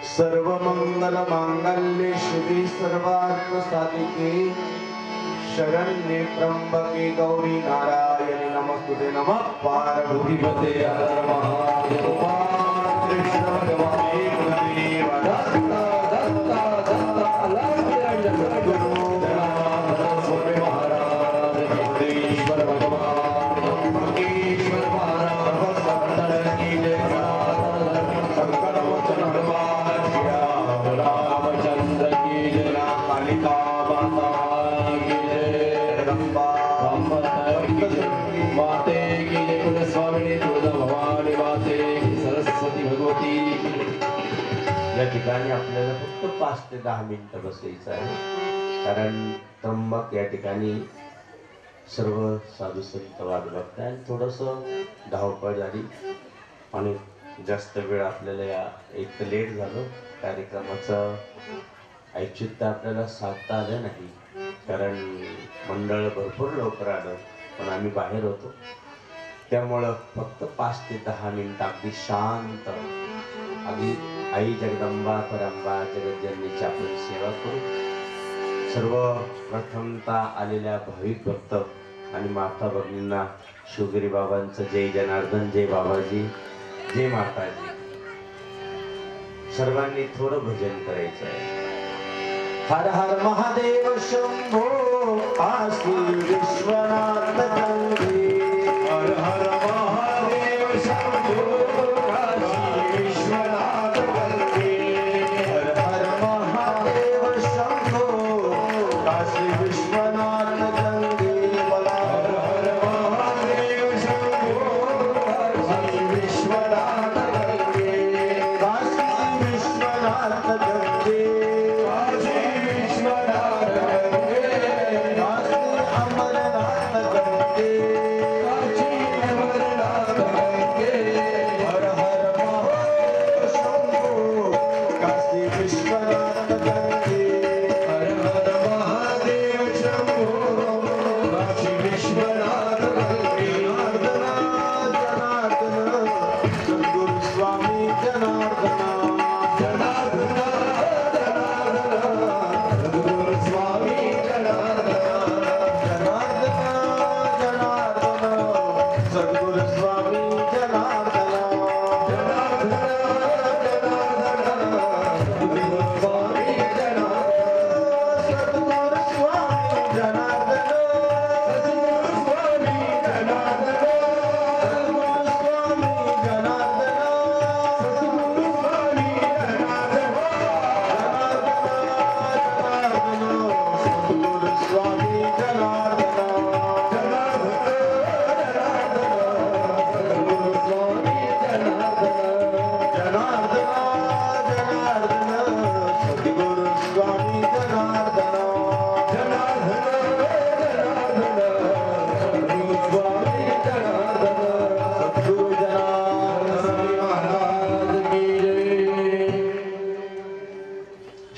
E: सर्वमंगल मांगल्ये शिवे सर्वार्थ साधिके शरण्ये त्र्यंबके गौरी नारायणी नमस्तुते। नमः पार्वतीपते हर हर महादेव। कृष्ण भगवान गुरुदेव दत्ता दत्ता दत्ता गुरु स्वामी महाराज ईश्वर भगवान ईश्वर महाराज संतन की जय। शंकर वचन हनुमान रामचंद्र की जय। कालिका माता माते की जय। कुलस्वामिनी तुळजा भवानी माते सरस्वती भगवती। या ठिकाणी आपल्याला फक्त 5 ते 10 मिनिटं बसायचं आहे, कारण त्र्यंबक या ठिकाणी सर्व साधू संत वाट बघताय आणि थोडंसं धावपळ झाली आणि जास्त वेळ आपल्याला या एक तर लेट झालं, कार्यक्रमाचं ऐच्छिकता आपल्याला साधता आलं नाही, कारण मंडळ भरपूर लवकर आलं पण आम्ही बाहेर होतो, त्यामुळं फक्त 5 ते 10 मिनिटं अगदी शांत अगदी आई जगदंबा परंबा जगज्जननीची आपण सेवा करू। सर्व प्रथमता आलेल्या भाविक भक्त आणि माता भगिनींना शिवगिरी बाबांचं जय जनार्दन, जय बाबाजी, जय माताजी। सर्वांनी थोडं भजन करायचं आहे। हर हर महादेव शंभो काशी विश्वनाथ गंगे। हर हर महादेव शंभो काशी विश्वनाथ गंगे। हर हर महादेव शंभो काशी विश्वनाथ गंगे। बोला हर हर महादेव शंभो काशी विश्वनाथ गंगे। काशी विश्वनाथ गंगे।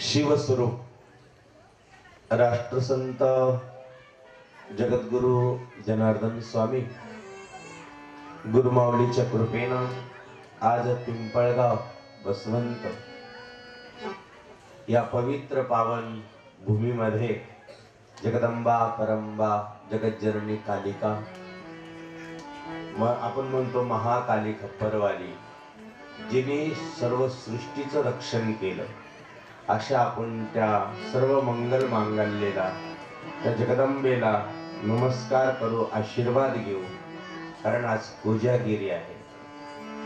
E: शिवस्वरूप राष्ट्रसंत जगद्गुरु जनार्दन स्वामी गुरुमाऊलीच्या कृपेनं आज पिंपळगाव बसवंत या पवित्र पावन भूमीमध्ये जगदंबा परंबा जगज्जननी कालिका, आपण म्हणतो महाकाली खप्परवाली, जिने सर्व सृष्टीचं रक्षण केलं, अशा आपण त्या सर्व मंगल मांगल्येला त्या जगदंबेला नमस्कार करू, आशीर्वाद घेऊ, कारण आज कोजागिरी आहे।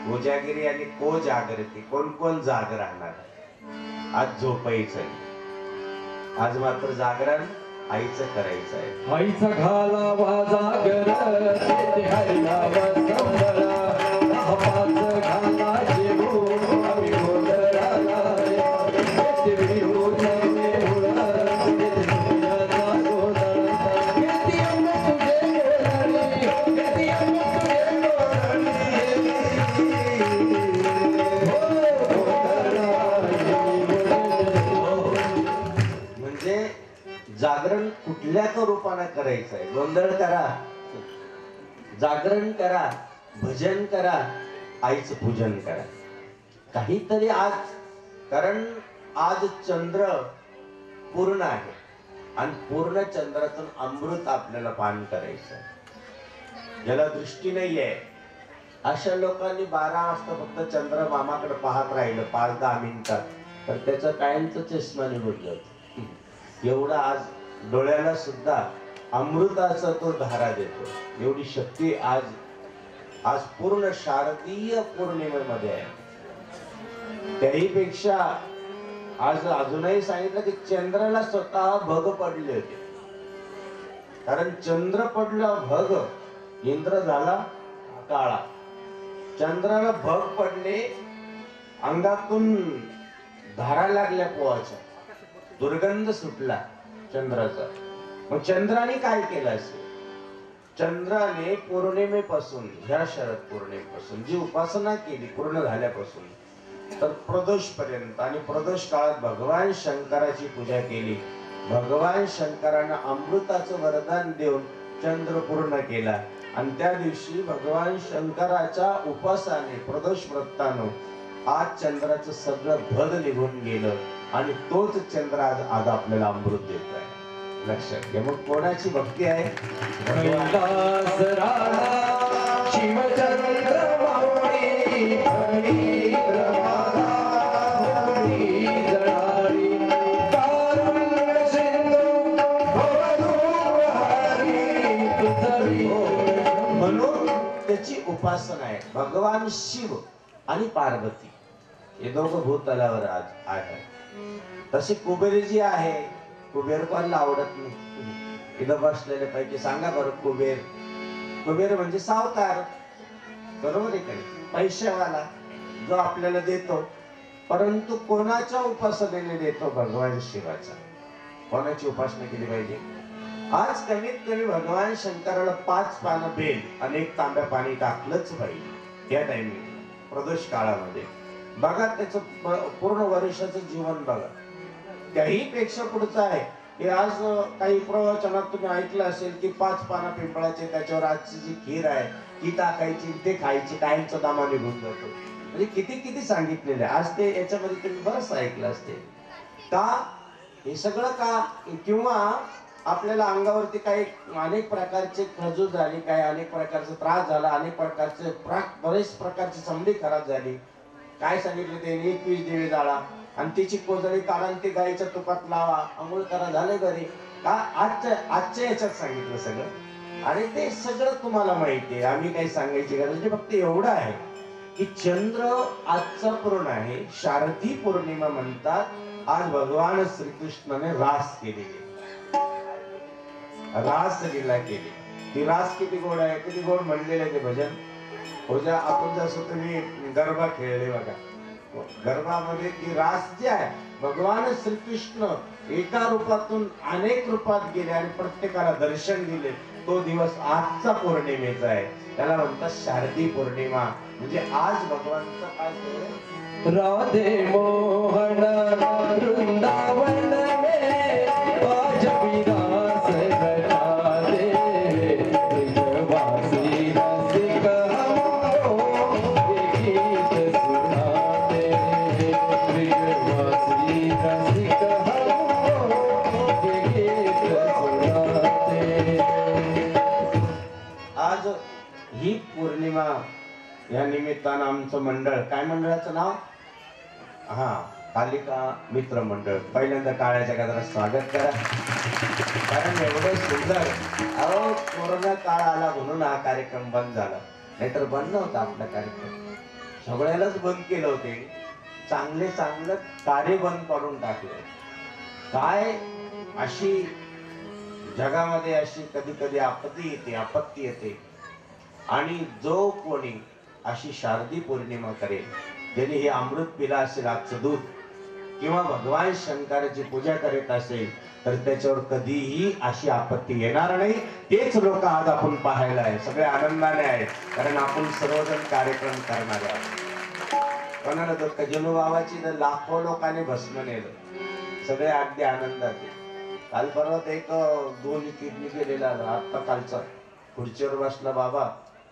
E: कोजागिरी आणि को जागृती, कोण कोण जाग राहणार आहे? आज झोपायचं आहे, आज मात्र जागरण आईचं करायचं आहे।
D: आईचा घालावा जागर ते हरिला वसंतरा पाच घालाचे हो आम्ही गोंधळाला ते विरोध मे हुळा ते दुनियाचा गोंधळ किती अंग तुझे गोंधळी किती अंग तुझे गोंधळी हो गोंधळा
E: कुठल्या का रूपाने करायचं आहे. गोंधळ करा, जागरण करा, भजन करा, आईचं पूजन करा, काहीतरी आज. कारण आज चंद्र पूर्ण आहे आणि पूर्ण चंद्रातून अमृत आपल्याला पान करायचं आहे. ज्याला दृष्टी नाहीये अशा लोकांनी 12 वाजता फक्त चंद्रमामाकडे पाहत राहिलं 5-10 मिनिटात तर त्याचं कायमचं चष्मा निघून जातो. एवढा आज डोळ्याला सुद्धा अमृताचा तो धारा देतो. एवढी शक्ती आज पूर्ण शारदीय पौर्णिमेमध्ये आहे. त्याही पेक्षा आज अजूनही सांगितलं की चंद्राला स्वतः भग पडले होते. कारण चंद्र पडला भग, इंद्र झाला काळा. चंद्राला भग पडले, अंगातून धारा लागल्या पोहाच्या, दुर्गंध सुटला चंद्राचा. मग चंद्राने काय केलं असेल? चंद्राने पौर्णिमेपासून, ह्या शरद पौर्णिमेपासून जी उपासना केली पूर्ण झाल्यापासून तर प्रदोष पर्यंत, आणि प्रदोष काळात भगवान शंकराची पूजा केली. भगवान शंकरानं अमृताचं वरदान देऊन चंद्र पूर्ण केला. आणि त्या दिवशी भगवान शंकराच्या उपासाने प्रदोष व्रतानं आज चंद्राचं सगळं भद निघून गेलं आणि तोच चंद्र आज आपल्याला अमृत देत आहे. लक्षात घ्या. मग कोणाची भक्ती आहे?
D: कैलास राजा शिवचंद्र माऊली हरी प्रभादा हरी जडारी कारुण्य सिंधू भवधूर हरी पृथ्वी.
E: म्हणून त्याची उपासना आहे. भगवान शिव आणि पार्वती हे दोघं भूतलावर आज आहे. तसे कुबेरजी आहे. कुबेर कोणाला आवडत नाही? इथं बसलेले पैकी सांगा बरं. कुबेर म्हणजे सावकार, बरोबर आहे का? पैशावाला जो आपल्याला देतो. परंतु कोणाच्या उपासनेने देतो? भगवान शिवाचा. कोणाची उपासना केली पाहिजे? आज कमीत कमी भगवान शंकराला 5 पानं बेल आणि 1 तांब्या पाणी टाकलंच पाहिजे या टाइमिंग प्रदोष काळामध्ये. बघा त्याचं पूर्ण वर्षाचं जीवन बघा. त्याही पेक्षा पुढचं आहे की आज काही प्रवचनात तुम्ही ऐकलं असेल की 5 पानं पिंपळाचे, त्याच्यावर आजची जी खीर आहे ती टाकायची, ते खायची, कायमचा दामा निघून जातो. म्हणजे किती किती सांगितलेलं आहे. आज ते याच्यामध्ये तुम्ही बरंच ऐकलं असते. का हे सगळं का? किंवा आपल्याला अंगावरती काही अनेक प्रकारचे खजूर झाली, काही अनेक प्रकारचा त्रास झाला, अनेक प्रकारचे बरेच प्रकारची चमडी खराब झाली. काय सांगितलं ते? 21 दिवे जाळा आणि तिची कोजळी काढा आणि ती गाईच्या तुपात लावा, अंघोळ करा, झाले बरे. का आजच्या याच्यात सांगितलं सगळं. आणि ते सगळं तुम्हाला माहिती आहे. आम्ही काही सांगायची गरज नाही. फक्त एवढं आहे की चंद्र आजचा पूर्ण आहे. शारदी पौर्णिमा म्हणतात. आज भगवान श्रीकृष्णाने रास केलेली, रासलीला केली. ती रास किती गोड आहे, किती गोड म्हणलेलं आहे ते भजन. पूजा आपण जसं तुम्ही गरबा खेळले बघा, गरबामध्ये ती रास जी आहे, भगवान श्रीकृष्ण एका रूपातून अनेक रूपात गेले आणि प्रत्येकाला दर्शन दिले. तो दिवस आजचा पौर्णिमेचा आहे. त्याला म्हणतात शारदी पौर्णिमा. म्हणजे आज भगवानचा काय आहे?
D: राधे मोहन वृंदावन में आज विरास रचा दे ब्रजवासी रसिक हमको ये गीत सुना दे. ब्रजवासी रसिक हमको ये गीत सुना दे.
E: आज ही पौर्णिमा या निमित्तानं आमचं मंडळ, काय मंडळाचं नाव? कालिका मित्र मंडळ. पहिल्यांदा टाळ्याच्या गजरात स्वागत करा. कारण एवढं सुंदर. अहो कोरोना काळ आला म्हणून हा कार्यक्रम बंद झाला, नाहीतर बंद नव्हता आपला कार्यक्रम. सगळ्यालाच बंद केलं होते. चांगलं कार्य बंद पाडून टाकलं. काय अशी जगामध्ये अशी कधी कधी आपत्ती येते. आणि जो कोणी अशी शारदी पौर्णिमा करेल, ज्याने हे अमृत पिला असेल आजचं दूध, किंवा भगवान शंकराची पूजा करीत असेल, तर त्याच्यावर कधीही अशी आपत्ती येणार नाही. तेच लोक आज आपण पाहायला आहे. सगळे आनंदाने आहेत. कारण आपण सर्वजण कार्यक्रम करणार आहोत. कोणाला दुःख? जनुबाबाची लाखो लोकांनी भस्म नेलं. सगळे अगदी आनंदात. काल परवा एक 2 किडनी गेलेला आता कालचा खुर्चीवर बसला बाबा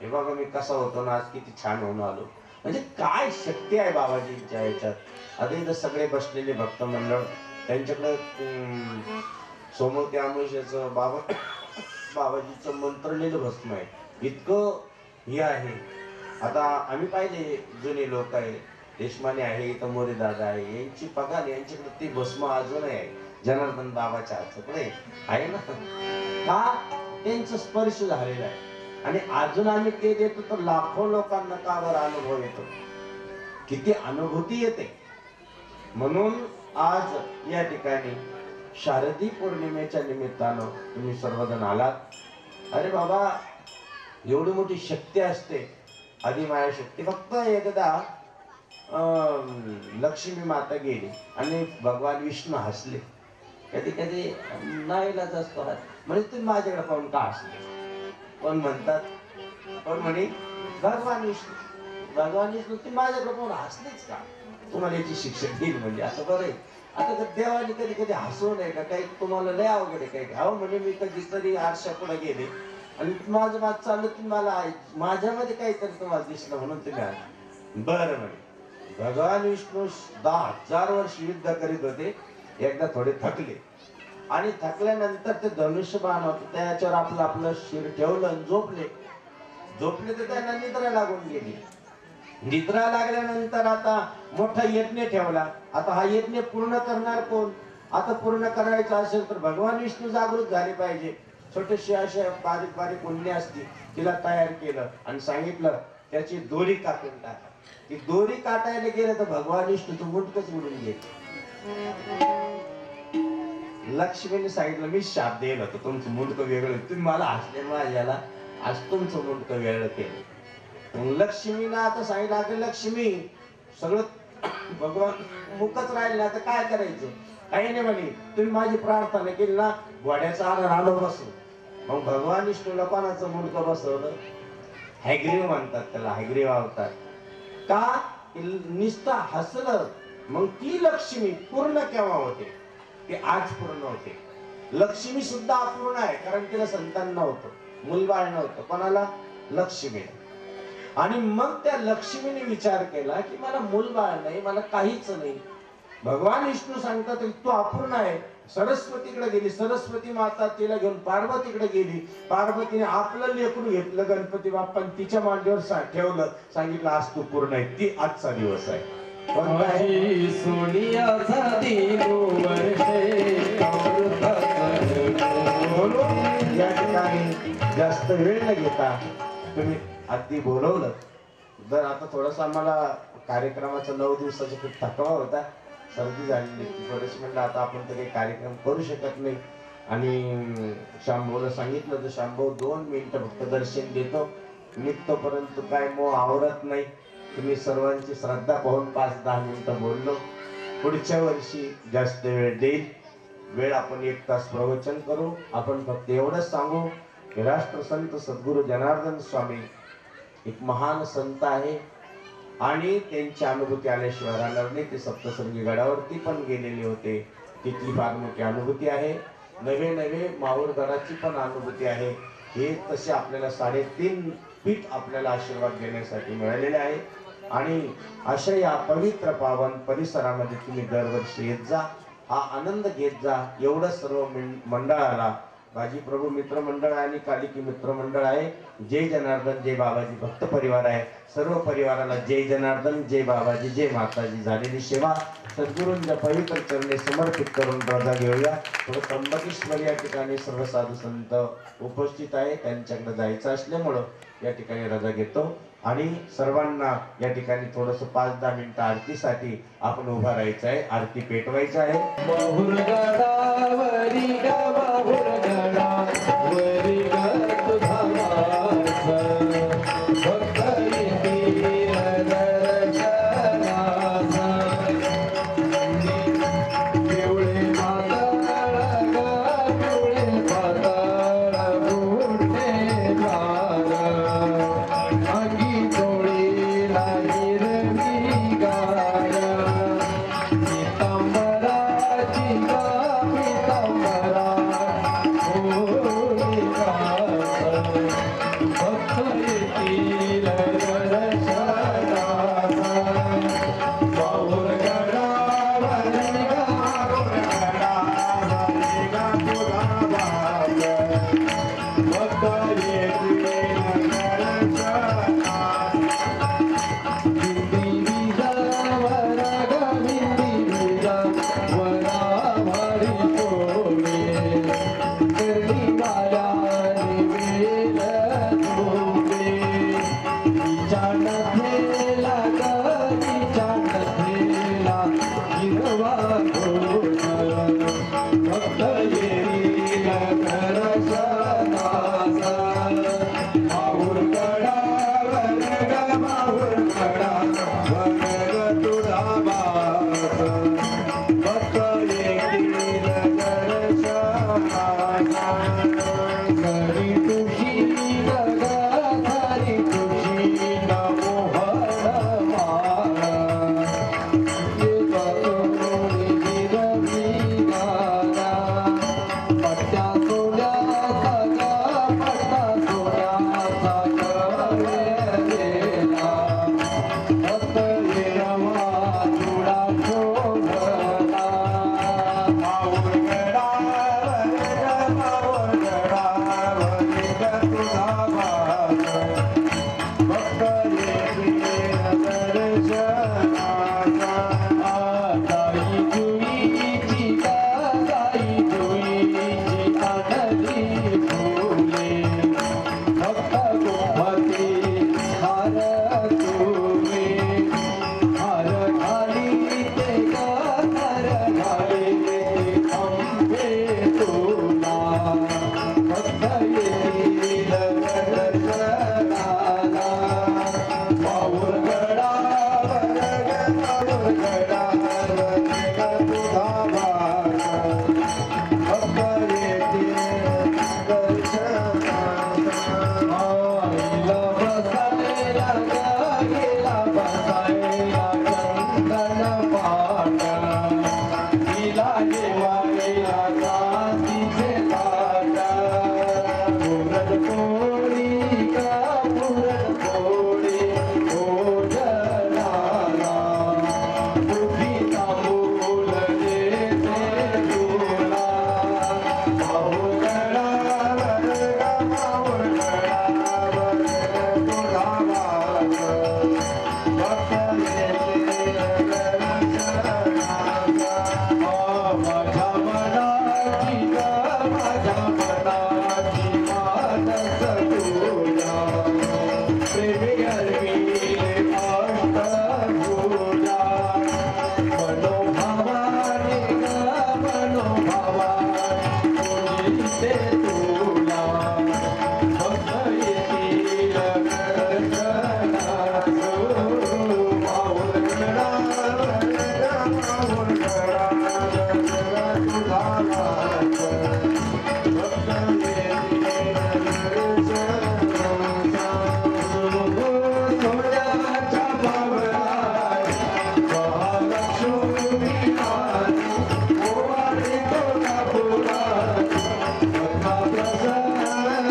E: हे बघा मी कसा होतो ना आज किती छान होऊन आलो. म्हणजे काय शक्ती आहे बाबाजींच्या याच्यात. आता इथं सगळे बसलेले भक्त मंडळ त्यांच्याकडे समोर त्या अमुष्याचं बाबाजीचं मंत्रलेलं भस्म आहे. इतकं हे आहे. आता आम्ही पाहिले जुने लोक आहे देशमाने आहे इथं मोरे दादा आहे यांची पगार यांच्याकडे ती भस्म अजूनही आहे जनार्दन बाबाच्या हाताकडे आहे ना. का त्यांचा स्पर्श झालेला आहे आणि अजून आम्ही ते देतो तर लाखो लोकांना का बरं अनुभव येतो किती अनुभूती येते. म्हणून आज या ठिकाणी शारदी पौर्णिमेच्या निमित्तानं तुम्ही सर्वजण आलात. अरे बाबा एवढी मोठी शक्ती असते आदिमाया शक्ती. फक्त एकदा लक्ष्मी माता गेली आणि भगवान विष्णू हसले. कधी कधी नाईलाज असतो म्हणजे तुम्ही माझ्याकडे पाहून का हसले. कोण म्हणतात कोण म्हणे भगवान विष्णू तुम्ही माझ्याकडे पाहून हसलेच का तुम्हाला याची शिक्षा देईल म्हणजे असं बरं आहे. आता देवाने कधी कधी हसवू नये का काही तुम्हाला लय अवघड आहे काही अहो म्हणजे मी कधीतरी आरशा पुढे गेले आणि माझं चाललं तुम्ही मला माझ्यामध्ये काहीतरी तुम्हाला दिसलं म्हणून तुम्ही आले. बरं म्हणे भगवान विष्णू 10,000 वर्ष युद्ध करीत होते. एकदा थोडे थकले आणि थकल्यानंतर ते धनुष्य बाण होते त्याच्यावर आपलं शिर ठेवलं आणि झोपले तर त्यांना निद्रा लागून गेली. निद्रा लागल्यानंतर आता मोठा यज्ञ ठेवला. आता हा यज्ञ पूर्ण करणार कोण. आता पूर्ण करायचं असेल तर भगवान विष्णू जागृत झाले पाहिजे. छोटीशी अशा बारीक बारीक कुंडली असती तिला तयार केलं आणि सांगितलं त्याची दोरी कापून टाका. ती दोरी काटायला गेलं तर भगवान विष्णूचं मुंडकच उडून गेलं. लक्ष्मीने सांगितलं मी शाप देईल होतं तुमचं मुंडकं वेगळं तुम्ही मला हसले माझ्याला आज तुमचं मुंडकं वेगळं केलं. लक्ष्मीला आता सांगितलं आता लक्ष्मी सगळं भगवान मुकच राहिले आता काय करायचं काही नाही म्हणे तुम्ही माझी प्रार्थना केली ना घोड्याचा आधार आलो बसलो. मग भगवान विष्णूला कोणाचं मुंडकं बसवलं हैग्रीव म्हणतात त्याला हैग्रीव अवतार. का निस्ता हसलं मग ती लक्ष्मी पूर्ण केव्हा होते ती आज पूर्ण होते. लक्ष्मी सुद्धा अपूर्ण आहे कारण तिला संतान नव्हतं मुलबाळ नव्हतं कोणाला लक्ष्मी. आणि मग त्या लक्ष्मीने विचार केला की मला मूलबाळ नाही मला काहीच नाही. भगवान विष्णू सांगतात तू अपूर्ण आहे. सरस्वतीकडे गेली सरस्वती माता तिला घेऊन पार्वतीकडे गेली. पार्वतीने आपलं लेकरू घेतलं गणपती बाप्पा तिच्या मांडीवर ठेवलं सांगितलं आज तू पूर्ण आहे. ती आजचा दिवस आहे. या ठिकाणी जास्त वेळ न घेता तुम्ही अगदी बोलवलं. जर आता थोडस आम्हाला कार्यक्रमाचा 9 दिवसाचा खूप थकवा होता सर्दी झालेली थोडस म्हणलं आता आपण तर काही कार्यक्रम करू शकत नाही. आणि शांभूला सांगितलं तर शांभू 2 मिनिटं फक्त दर्शन देतो निघतोपर्यंत काय मो आवरत नाही. तुम्ही सर्वांची श्रद्धा पाहून 5-10 मिनिटं बोललो. पुढच्या वर्षी जास्त वेळ देईल. वेळ आपण 1 तास प्रवचन करू. आपण फक्त एवढंच सांगू की राष्ट्रसंत सद्गुरू जनार्दन स्वामी एक महान संत आहे आणि त्यांची अनुभूती आल्याशिवाय राहणार नाही. ते सप्तशृंगी गडावरती पण गेलेले होते तिथली फार मोठी अनुभूती आहे. नवे माहूरगडाची पण अनुभूती आहे. हे तसे आपल्याला 3.5 पीठ आपल्याला आशीर्वाद देण्यासाठी मिळालेले आहे. आणि अशा या पवित्र पावन परिसरामध्ये तुम्ही दरवर्षी येत जा हा आनंद घेत जा. एवढं सर्व मंडळाला बाजी प्रभू मित्र मंडळ आणि कालिकी मित्र मंडळ आहे. जय जनार्दन जय बाबाजी भक्त परिवार आहे. सर्व परिवाराला जय जनार्दन जय बाबाजी जय माताजी. झालेली सेवा सद्गुरूंच्या पवित्र चरणी समर्पित करून रजा घेऊया. थोडं त्र्यंबकेश्वर या ठिकाणी सर्व साधू संत उपस्थित आहे त्यांच्याकडे जायचं असल्यामुळं या ठिकाणी रजा घेतो. आणि सर्वांना या ठिकाणी थोडस 5-10 मिनिटं आरतीसाठी आपण उभा राहायचं आहे. आरती पेटवायचं आहे.
F: पितांबराची गा पितांबरा
D: जुईची गाई जुईची आणली फुले भक्त गोमती हार तुमे हार घाली ते हार घाली ते आंबे तुला भक्त येईल दर्शनाला पाऊल गडावर पाऊल गडावर तुझा वास भक्त येतील दर्शनाला आईला बसायला गेला बसायला चंदन पाट तिला जेवायला चांदीचे ताट पुरणपोळी का पुरणपोळी भोजनाला बुद्धी तांबूल देते तुला पाऊल गडावर पाऊल गडावर तुझा वास भक्त येतील दर्शनाला माझ्या मनाची माझ्या मनाची मानस तुझ्या प्रेमी अर्विले अष्टभुजा मनोभावाने मनोभावाने पूजिते तुला भक्त येतील दर्शनाला पाऊल गडावर पाऊल गडावर तुझा वास भक्त येतील दर्शनाला सोन्याच्या पावलात महालक्ष्मी आली ओवाळी तो कापुरात भक्ता प्रसन्न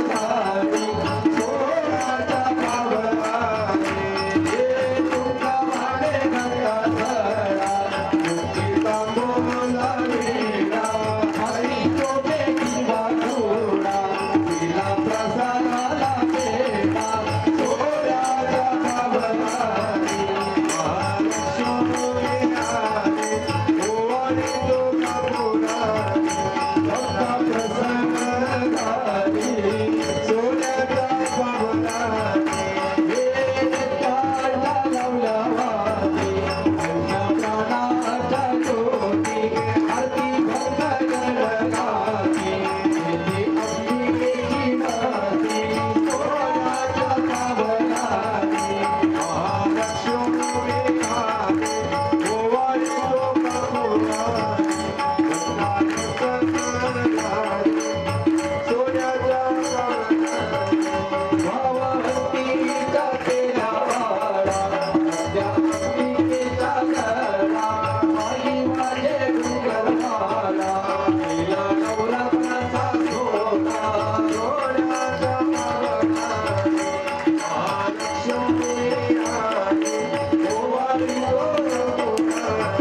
D: झाली सोन्याच्या पावलात हे तुका भाडे गंगा धरा मुक्ती तांबूला वीणा हरी तोटे किंवा धुळा तिला प्रसादाला पेटा सोन्याच्या पावलात महालक्ष्मी आली ओवाळी तो कापुरात भक्ता प्रसन्न झाली सोन्याच्या पावलात हे काढला लावला वाली त्यांच्या प्राणाच्या ज्योती आरती भक्त गणगाती केली अंबिकेची माती सोन्याच्या पावलात महालक्ष्मी आली ओवाळी तो कापुरात भक्ता प्रसन्न झाली सोन्याच्या पावलात भावंतीचा केला वाडा त्या अंबिकेचा गळा आई माझे डोंगरमाला तिला नवरत्नाचा सोना सोन्याच्या पावलात महालक्ष्मी आली ओवाळी तो कापुरात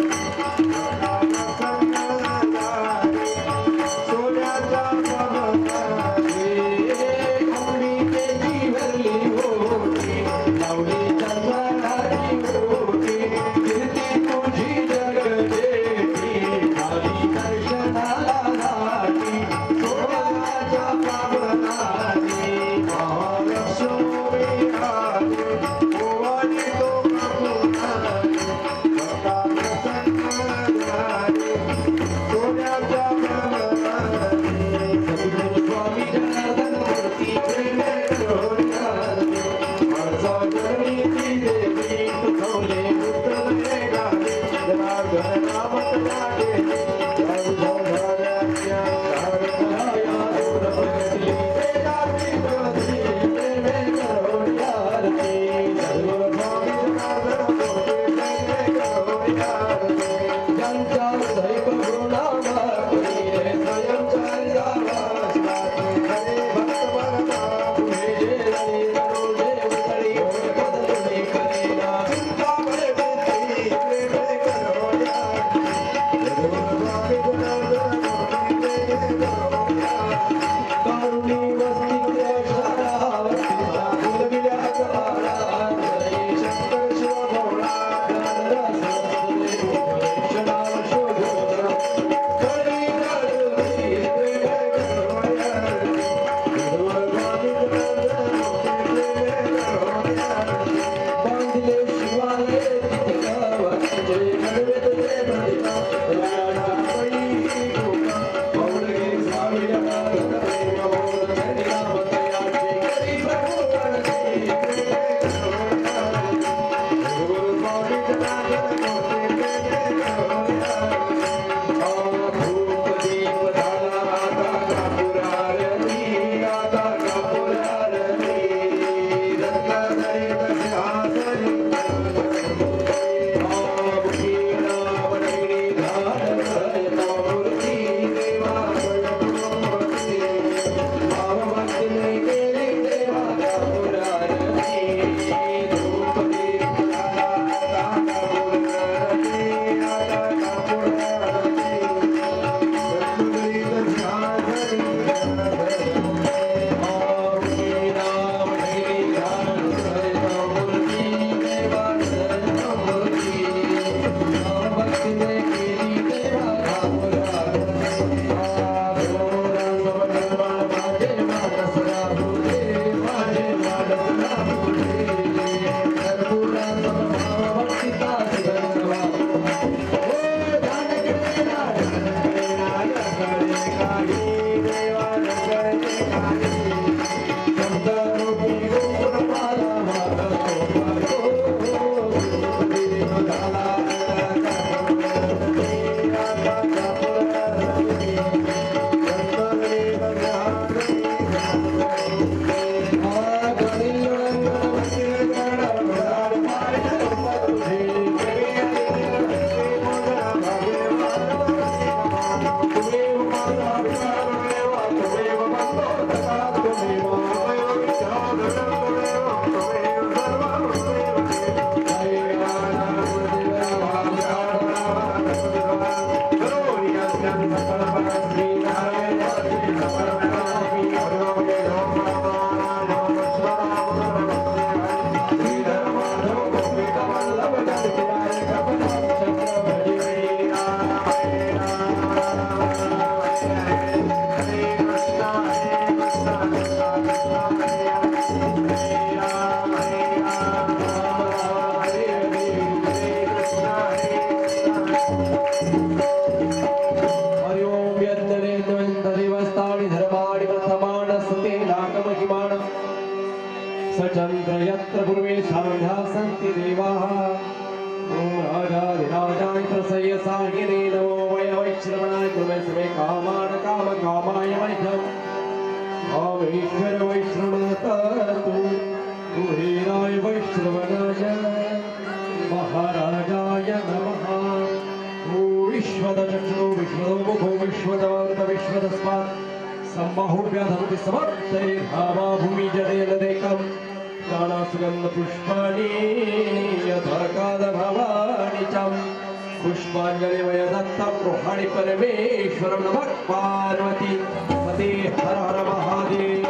D: भक्ता प्रसन्न झाली सोन्याच्या पावलात अंबिकेची भरली ओटी लावली चंदनाची ओटी कीर्ती तुझी जगजेठी झाली दर्शनाला नाटी सोन्याच्या पावलात महालक्ष्मी आली ओवाळी तो कापुरात भक्ता प्रसन्न झाली सोन्याच्या पावलात सद्गुरू स्वामी जनार्दन मूर्ती प्रेमे करुणारती माणसा जगणीची देवी तुझवले पुत्रले गाणे जनार्दन नामत लागे जाऊ झाल्याच्या सारखया प्रभती वेदाची प्रती प्रेमे करुणारती सद्गुरू स्वामी जनार्दन मूर्ती प्रेमे करुणारती ज्यांच्या हृदय सचंद्र यत्र पूर्वे साध्या सन्ति देवाः ॐ राजाधिराजाय प्रसह्य साहिने नमो वै वैश्रवणाय कुर्मे समे कामान काम कामाय वैभवम् कामेश्वर वैश्रवणतु कुहेराय वैश्रवणाय महाराजाय नमः विश्वदचक्षुः विश्वदमुखो विश्वदवन्त विश्वदस्मात् सम्बाहुभ्याधमति समर्थे भावा भूमि जडेलदेकम् प्राणासुगन्ध पुष्पाणि यथा कालभवानि च पुष्पाञ्जलि वय दत्तं गृहाणि परमेश्वरं नमः पार्वती पते हर हर महादेव